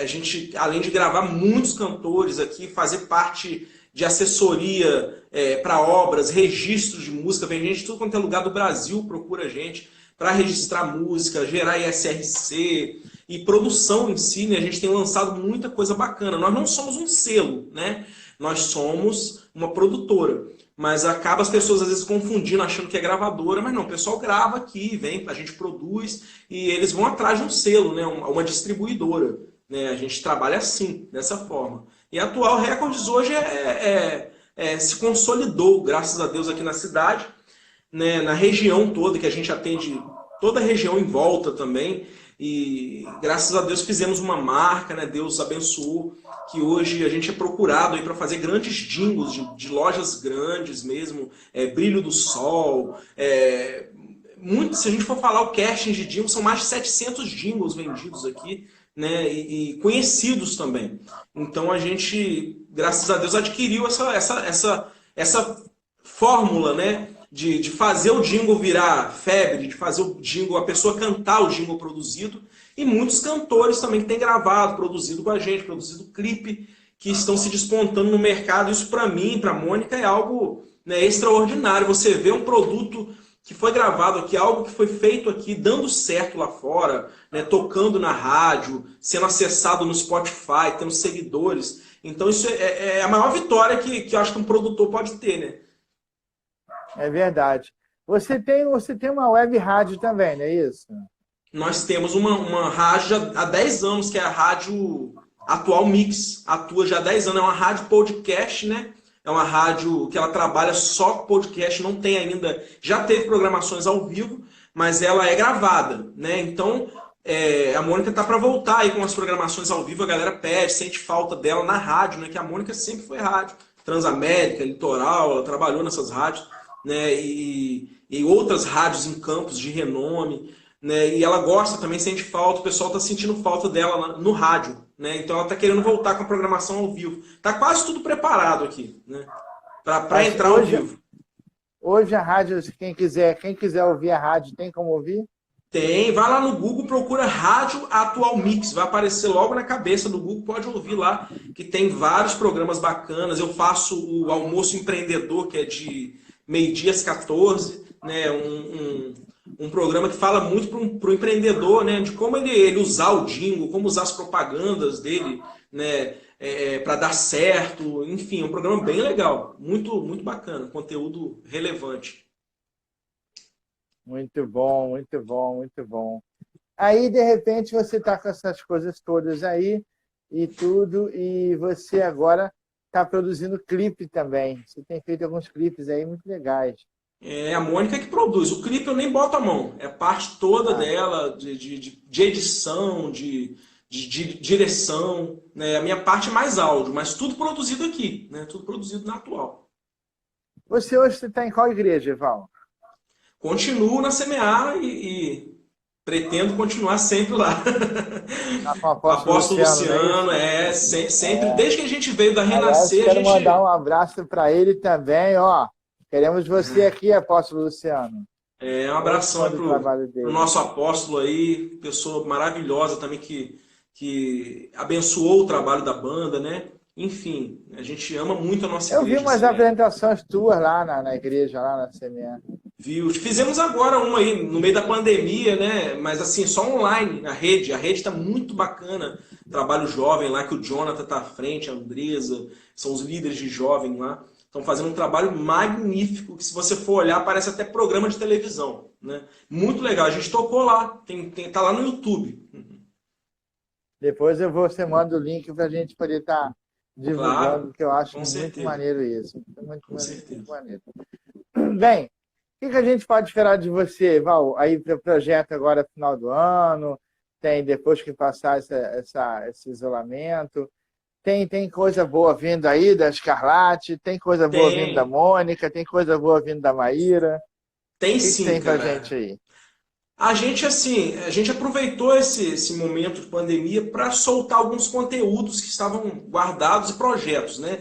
A gente, além de gravar muitos cantores aqui, fazer parte de assessoria para obras, registros de música. Vem gente de tudo quanto é lugar do Brasil, procura a gente para registrar música, gerar ISRC e produção em si, né? A gente tem lançado muita coisa bacana. Nós não somos um selo, né? Nós somos uma produtora. Mas acaba as pessoas às vezes confundindo, achando que é gravadora, mas não, o pessoal grava aqui, vem, a gente produz e eles vão atrás de um selo, né? Uma distribuidora. Né? A gente trabalha assim, dessa forma. E a Atual Records hoje se consolidou, graças a Deus, aqui na cidade, né? Na região toda, que a gente atende toda a região em volta também. E graças a Deus fizemos uma marca, né? Deus abençoou, que hoje a gente é procurado para fazer grandes jingles de lojas grandes mesmo, Brilho do Sol. Se a gente for falar o casting de jingles, são mais de 700 jingles vendidos aqui, né? E conhecidos também. Então a gente, graças a Deus, adquiriu essa fórmula, né? De fazer o jingle virar febre, de fazer o jingle, a pessoa cantar o jingle produzido. E muitos cantores também que têm gravado, produzido com a gente, produzido clipe, que estão se despontando no mercado. Isso para mim, para a Mônica, é algo, né, extraordinário. Você vê um produto que foi gravado aqui, algo que foi feito aqui, dando certo lá fora, né, tocando na rádio, sendo acessado no Spotify, tendo seguidores. Então isso é a maior vitória que eu acho que um produtor pode ter, né? É verdade. Você tem uma web rádio também, não é isso? Nós temos uma rádio há 10 anos, que é a Rádio Atual Mix. Atua já há 10 anos. É uma rádio podcast, né? É uma rádio que ela trabalha só com podcast, não tem ainda... Já teve programações ao vivo, mas ela é gravada, né? Então, a Mônica tá para voltar aí com as programações ao vivo. A galera pede, sente falta dela na rádio, né? Que a Mônica sempre foi rádio. Transamérica, Litoral, ela trabalhou nessas rádios, né? E outras rádios em campos de renome, né? E ela gosta também, sente falta, o pessoal está sentindo falta dela no rádio, né? Então ela está querendo voltar com a programação ao vivo. Está quase tudo preparado aqui, né? Para entrar ao vivo. Hoje a rádio, quem quiser ouvir a rádio, tem como ouvir? Tem, vai lá no Google, procura Rádio Atual Mix, vai aparecer logo na cabeça do Google, pode ouvir lá, que tem vários programas bacanas. Eu faço o Almoço Empreendedor, que é de meio-dia às 14, né? Um programa que fala muito para o empreendedor, né? De como ele usar o jingle, como usar as propagandas dele, né? Para dar certo, enfim, é um programa bem legal, muito, muito bacana, conteúdo relevante. Muito bom, muito bom, muito bom. Aí, de repente, você está com essas coisas todas aí e tudo, e você agora está produzindo clipe também. Você tem feito alguns clipes aí muito legais. É a Mônica que produz. O clipe eu nem boto a mão. É parte toda dela, de edição, de direção. Né? A minha parte é mais áudio, mas tudo produzido aqui. Né? Tudo produzido na Atual. Você hoje está em qual igreja, Eval? Continuo na CMA e pretendo continuar sempre lá. Com o apóstolo Luciano, sempre, desde que a gente veio da Renascer, aliás, quero mandar um abraço para ele também, ó. Queremos você aqui, apóstolo Luciano. Um abração para o nosso apóstolo aí, pessoa maravilhosa também que abençoou o trabalho da banda, né? Enfim, a gente ama muito a nossa igreja. Eu vi umas apresentações tuas lá na igreja, lá na CME. Viu? Fizemos agora uma aí, no meio da pandemia, né? Mas assim, só online, na rede. A rede está muito bacana. Trabalho jovem lá, que o Jonathan está à frente, a Andresa, são os líderes de jovem lá. Estão fazendo um trabalho magnífico, que se você for olhar, parece até programa de televisão. Né? Muito legal. A gente tocou lá, tá lá no YouTube. Depois você manda o link para a gente poder estar divulgando, claro, que eu acho muito maneiro isso. Muito maneiro. Bem, o que a gente pode esperar de você, Val? Aí para o projeto agora final do ano, tem depois que passar esse isolamento. Tem coisa boa vindo aí da Escarlate, tem coisa boa vindo da Mônica, tem coisa boa vindo da Maíra. Tem sim, o que tem pra gente aí? A gente aproveitou esse momento de pandemia para soltar alguns conteúdos que estavam guardados e projetos, né?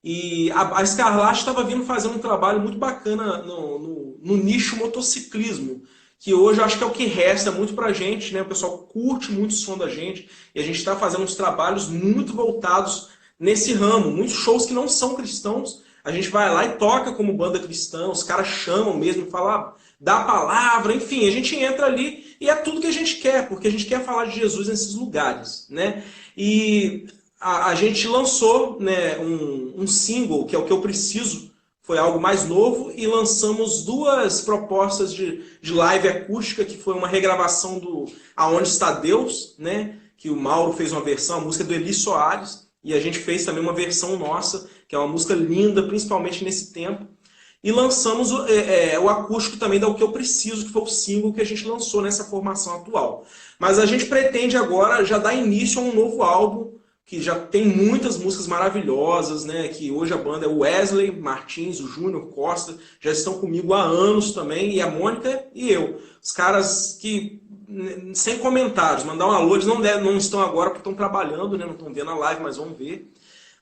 E a Escarlate estava vindo fazer um trabalho muito bacana no nicho motociclismo, que hoje eu acho que é o que resta muito pra gente, né? O pessoal curte muito o som da gente e a gente está fazendo uns trabalhos muito voltados nesse ramo, muitos shows que não são cristãos, a gente vai lá e toca como banda cristã, os caras chamam mesmo, falam, dá a palavra, enfim, a gente entra ali e é tudo que a gente quer, porque a gente quer falar de Jesus nesses lugares, né? E a gente lançou, né, um single, que é o que eu preciso, foi algo mais novo, e lançamos 2 propostas de live acústica, que foi uma regravação do Aonde Está Deus, né? Que o Mauro fez uma versão, a música do Eli Soares, e a gente fez também uma versão nossa, que é uma música linda, principalmente nesse tempo. E lançamos o acústico também da O Que Eu Preciso, que foi o single que a gente lançou nessa formação atual. Mas a gente pretende agora já dar início a um novo álbum, que já tem muitas músicas maravilhosas, né? Que hoje a banda é o Wesley Martins, o Júnior Costa, já estão comigo há anos também, e a Mônica e eu. Os caras que, sem comentários, mandar um alô, eles não estão agora porque estão trabalhando, né? Não estão vendo a live, mas vão ver.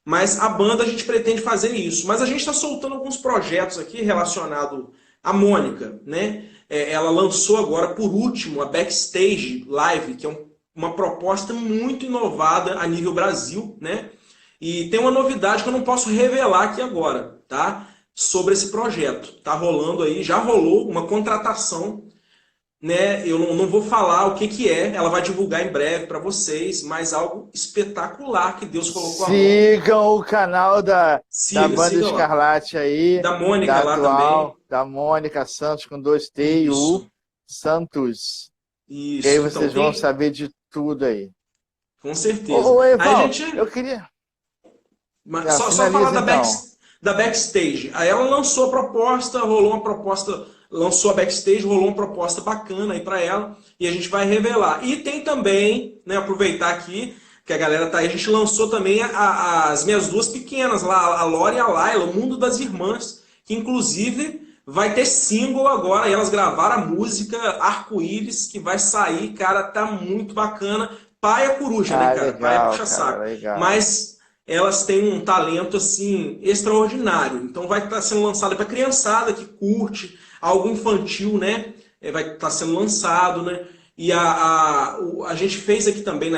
Mas a banda a gente pretende fazer isso. Mas a gente está soltando alguns projetos aqui relacionados à Mônica, né? Ela lançou agora, por último, a Backstage Live, que é uma proposta muito inovada a nível Brasil, né? E tem uma novidade que eu não posso revelar aqui agora, tá? Sobre esse projeto. Tá rolando aí, já rolou uma contratação, né? Eu não vou falar o que é, ela vai divulgar em breve para vocês, mas algo espetacular que Deus colocou a mão. Sigam o canal da Banda Escarlate aí. Da Mônica lá também. Da Mônica Santos com 2 T e U Santos. Isso. E aí vocês vão saber de tudo aí. Com certeza. Ô, Eval, eu queria... Só falar da Backstage. Aí ela lançou a proposta, lançou a Backstage, rolou uma proposta bacana aí para ela, e a gente vai revelar. E tem também, né, aproveitar aqui, que a galera tá aí, a gente lançou também as minhas 2 pequenas lá, a Lora e a Laila, O Mundo das Irmãs, que inclusive vai ter single agora, e elas gravaram a música Arco-Íris, que vai sair, cara, tá muito bacana. Pai é coruja, né, cara? Legal, pai é puxa-saco. Mas elas têm um talento, assim, extraordinário. Então vai estar sendo lançado para criançada que curte, algo infantil, né? vai estar sendo lançado, né? E a gente fez aqui também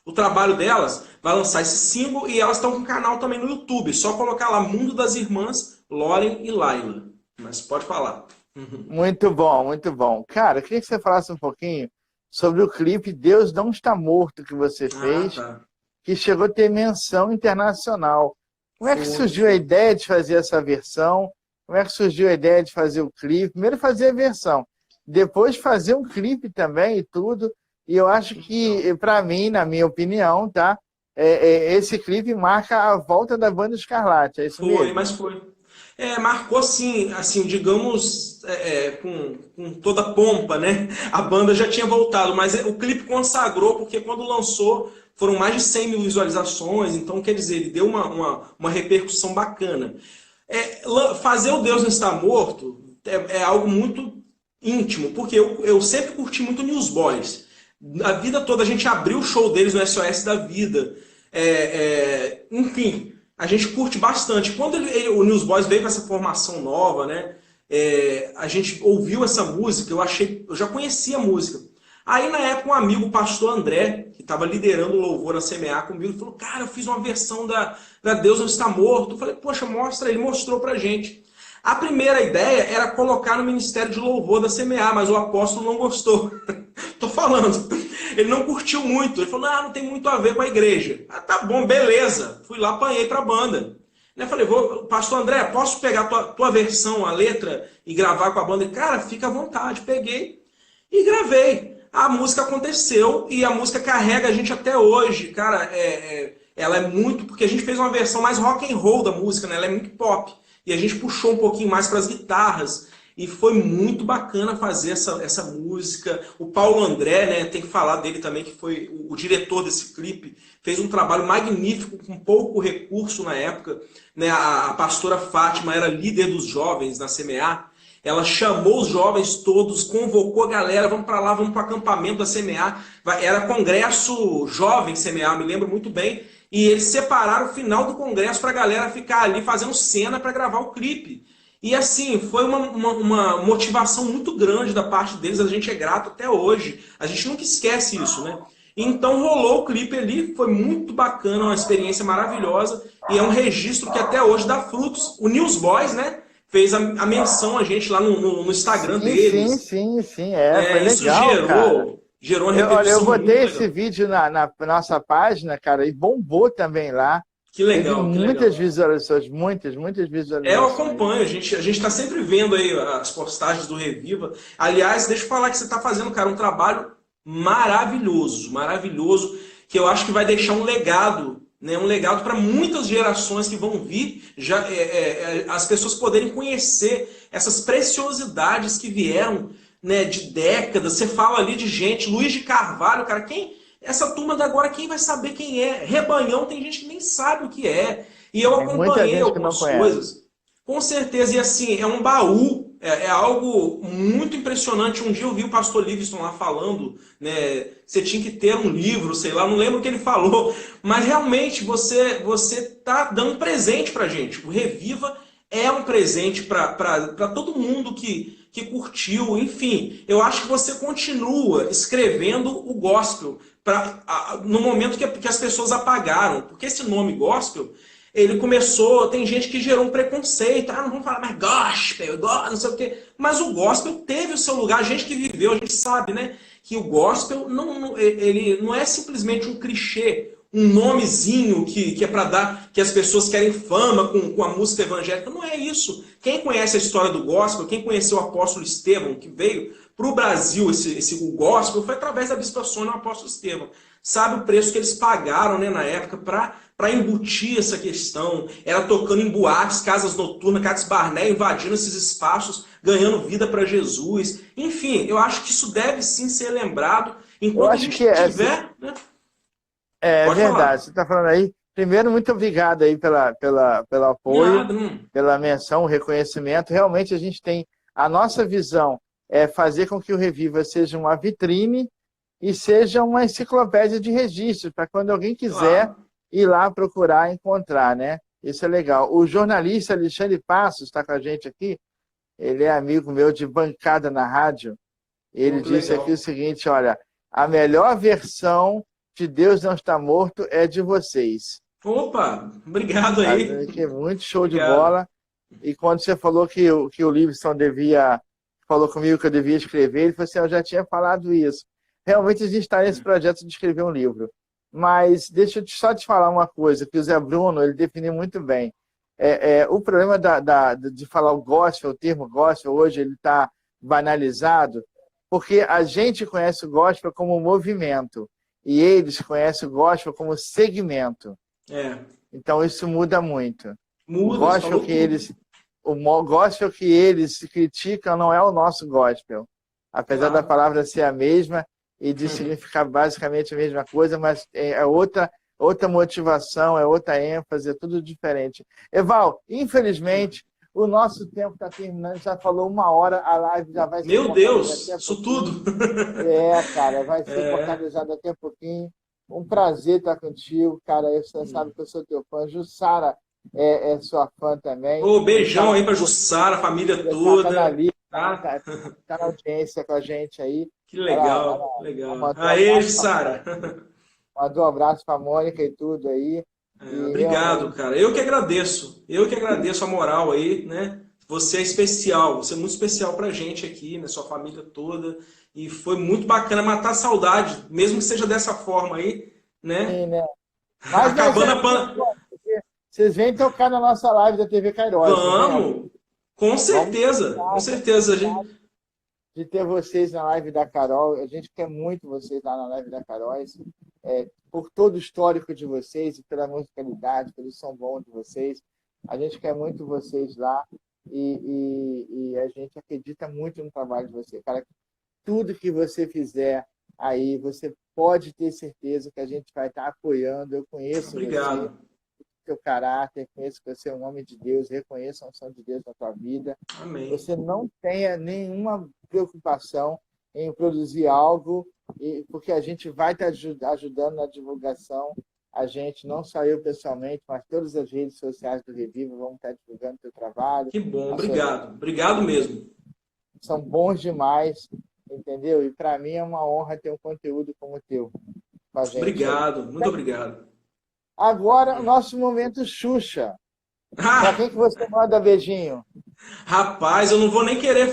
o trabalho delas, vai lançar esse single e elas estão com um canal também no YouTube. Só colocar lá Mundo das Irmãs Loren e Laila. Mas pode falar. Muito bom, muito bom. Cara, eu queria que você falasse um pouquinho sobre o clipe Deus Não Está Morto que você fez, Tá. que chegou a ter menção internacional. Como é que surgiu a ideia de fazer essa versão? Como é que surgiu a ideia de fazer o clipe? Primeiro fazer a versão, depois fazer um clipe também e tudo. E eu acho que, para mim, na minha opinião, tá? Esse clipe marca a volta da Banda Escarlate. É isso mesmo? Foi, mas foi. Marcou assim, digamos, com toda a pompa, né? A banda já tinha voltado, mas o clipe consagrou, porque quando lançou foram mais de 100 mil visualizações, então quer dizer, ele deu uma repercussão bacana. Fazer o Deus Não Está Morto é algo muito íntimo, porque eu sempre curti muito Newsboys. A vida toda a gente abriu o show deles no SOS da Vida. Enfim, a gente curte bastante. Quando o Newsboys veio com essa formação nova, né? A gente ouviu essa música, eu já conhecia a música. Aí, na época, um amigo, o pastor André, que estava liderando o louvor na CMA comigo, falou, cara, eu fiz uma versão da Deus Não Está Morto. Eu falei, poxa, mostra. Ele mostrou pra gente. A primeira ideia era colocar no Ministério de Louvor da CMA, mas o apóstolo não gostou. Tô falando. Ele não curtiu muito. Ele falou, não tem muito a ver com a igreja. Tá bom, beleza. Fui lá, apanhei pra banda. Eu falei, pastor André, posso pegar tua versão, a letra, e gravar com a banda? Ele, cara, fica à vontade. Peguei e gravei. A música aconteceu e a música carrega a gente até hoje. Cara, ela é muito... Porque a gente fez uma versão mais rock and roll da música, né? Ela é muito pop. E a gente puxou um pouquinho mais para as guitarras. E foi muito bacana fazer essa música. O Paulo André, né, tem que falar dele também, que foi o diretor desse clipe. Fez um trabalho magnífico, com pouco recurso na época. Né, a pastora Fátima era líder dos jovens na CMA. Ela chamou os jovens todos, convocou a galera, vamos para lá, vamos para o acampamento da CMA. Era congresso jovem CMA, me lembro muito bem. E eles separaram o final do congresso para a galera ficar ali fazendo cena para gravar o clipe. E assim, foi uma motivação muito grande da parte deles, a gente é grato até hoje. A gente nunca esquece isso, né? Então rolou o clipe ali, foi muito bacana, uma experiência maravilhosa. E é um registro que até hoje dá frutos. O Newsboys, né? Fez a menção a gente lá no Instagram deles. Sim. Foi isso legal, gerou uma repercussão. Olha, eu botei esse vídeo na nossa página, cara, e bombou também lá. Que legal. Teve muitas visualizações, muitas visualizações. Eu acompanho, a gente está sempre vendo aí as postagens do Reviva. Aliás, deixa eu falar que você está fazendo, cara, um trabalho maravilhoso, que eu acho que vai deixar um legado, né, um legado para muitas gerações que vão vir, as pessoas poderem conhecer essas preciosidades que vieram, né, de décadas. Você fala ali de gente, Luiz de Carvalho, cara, essa turma da agora, quem vai saber quem é? Rebanhão, tem gente que nem sabe o que é. E eu acompanhei algumas coisas. Com certeza, e assim, é um baú, é algo muito impressionante. Um dia eu vi o pastor Livingston lá falando, né, você tinha que ter um livro, sei lá, não lembro o que ele falou, mas realmente você tá dando um presente pra gente. O Reviva é um presente para todo mundo que curtiu, enfim. Eu acho que você continua escrevendo o gospel no momento que as pessoas apagaram. Porque esse nome gospel, ele começou, tem gente que gerou um preconceito, não vamos falar mais gospel, não sei o quê. Mas o gospel teve o seu lugar, a gente que viveu, a gente sabe, né, que o gospel ele não é simplesmente um clichê, um nomezinho que é para dar, que as pessoas querem fama com a música evangélica. Não é isso. Quem conhece a história do gospel, quem conheceu o apóstolo Estevão, que veio para o Brasil, o gospel, foi através da Bispa Sônia e o apóstolo Estevão. Sabe o preço que eles pagaram, né, na época para embutir essa questão? Era tocando em boates, casas noturnas, Cats Barnett, invadindo esses espaços, ganhando vida para Jesus. Enfim, eu acho que isso deve sim ser lembrado enquanto a gente tiver... Né? É verdade, você está falando aí. Primeiro, muito obrigado aí pelo apoio, pela menção, o reconhecimento. Realmente a gente tem a nossa visão, fazer com que o Reviva seja uma vitrine e seja uma enciclopédia de registros, para quando alguém quiser ir lá procurar, encontrar, né? Isso é legal. O jornalista Alexandre Passos está com a gente aqui. ele é amigo meu de bancada na rádio. Ele Que disse aqui legal. o seguinte, olha, a melhor versão de Deus Não Está Morto é de vocês. Opa, obrigado Tá aí. vendo? Que é muito show de Obrigado. bola. E quando você falou que o Livingston falou comigo que eu devia escrever, ele falou assim, eu já tinha falado isso. Realmente a gente está nesse projeto de escrever um livro. Mas deixa eu só te falar uma coisa, que o Zé Bruno, ele definiu muito bem. O problema de falar o gospel, o termo gospel, hoje ele está banalizado, porque a gente conhece o gospel como movimento, e eles conhecem o gospel como segmento. É, Então isso muda muito. O muda, você gospel falou que tudo. eles, o gospel que eles criticam não é o nosso gospel. Apesar da Claro. palavra ser a mesma e de significar basicamente a mesma coisa, mas é outra motivação, é outra ênfase, é tudo diferente. Eval, infelizmente, o nosso tempo está terminando, já falou 1 hora, a live já vai ser Meu cortada daqui Deus, a isso pouquinho. tudo. Cara, vai ser É. cortada já daqui a pouquinho. Um prazer estar contigo, cara. Você sabe que eu sou teu fã. Jussara é sua fã também. Ô, beijão Jussara aí pra Jussara, a família tá na toda, lista, tá? tá na audiência com a gente aí. Que Ela legal, que legal. mandou um Aê, abraço Jussara. mandou um abraço para a Mônica e tudo aí. É, E obrigado, realmente, cara. Eu que agradeço. Eu que agradeço a moral aí, né? Você é especial, você é muito especial pra gente aqui, né? Sua família toda. E foi muito bacana matar a saudade, mesmo que seja dessa forma aí, né? sim, né? Mas vai Acabando ser a pan... porque vocês vêm tocar na nossa live da TV Cairóis, não vem? Vamos! Com Vamos certeza, com certeza. A gente... de ter vocês na live da Carol. A gente quer muito vocês lá na live da Carol, por todo o histórico de vocês e pela musicalidade, pelo som bom de vocês. A gente quer muito vocês lá e a gente acredita muito no trabalho de vocês. Cara, tudo que você fizer aí, você pode ter certeza que a gente vai estar apoiando. Eu conheço você, Obrigado. seu caráter, conheço que você é um homem de Deus, reconheço a unção de Deus na tua vida. Amém. Você não tenha nenhuma preocupação em produzir algo, porque a gente vai estar ajudando na divulgação. A gente, não só eu pessoalmente, mas todas as redes sociais do Reviva vão estar divulgando o teu trabalho. Que bom, As suas obrigado. Obrigado mesmo. são bons demais, entendeu? E para mim é uma honra ter um conteúdo como o teu com a gente aí. Obrigado, muito obrigado. Agora, o nosso momento Xuxa. Para Ah, quem que você manda beijinho? rapaz, eu não vou nem querer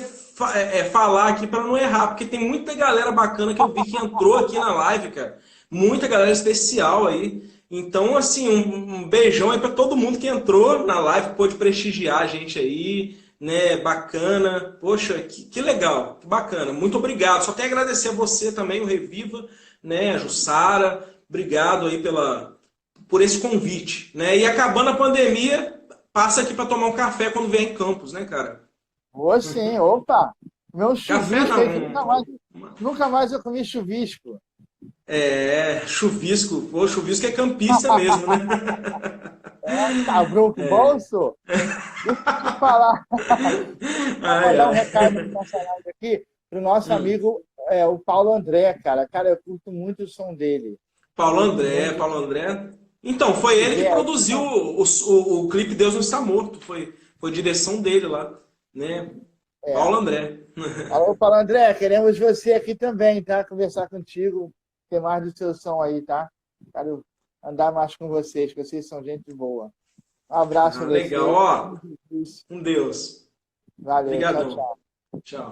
falar aqui para não errar, porque tem muita galera bacana que eu vi que entrou aqui na live, cara. Muita galera especial aí. Então, assim, um beijão aí para todo mundo que entrou na live, pôde prestigiar a gente aí, né? Bacana. Poxa, que legal, que bacana. Muito obrigado. Só tenho a agradecer a você também, o Reviva, né? A Jussara. Obrigado aí por esse convite, né? E acabando a pandemia, passa aqui para tomar um café quando vier em Campos, né, cara? Vou sim, opa! Meu Café chuvisco aí, que não. nunca mais eu comi chuvisco. Chuvisco. Pô, chuvisco é campista mesmo, né? Cabrão com bolso? Deixa eu te falar. Vou Ai, mandar um ai. recado para nossa live aqui, para o nosso amigo, o Paulo André, cara. Cara, eu curto muito o som dele. Paulo Curto André, muito. Paulo André. Então, foi ele que Tiver, produziu o clipe Deus Não Está Morto. Foi direção dele lá, né? Paulo André. Alô, Paulo André, queremos você aqui também, tá? Conversar contigo, ter mais do seu som aí, tá? Quero andar mais com vocês, que vocês são gente boa. Um abraço Ah, a legal. vocês. Ó, com Deus. Valeu, tchau, Obrigadão. tchau. Tchau.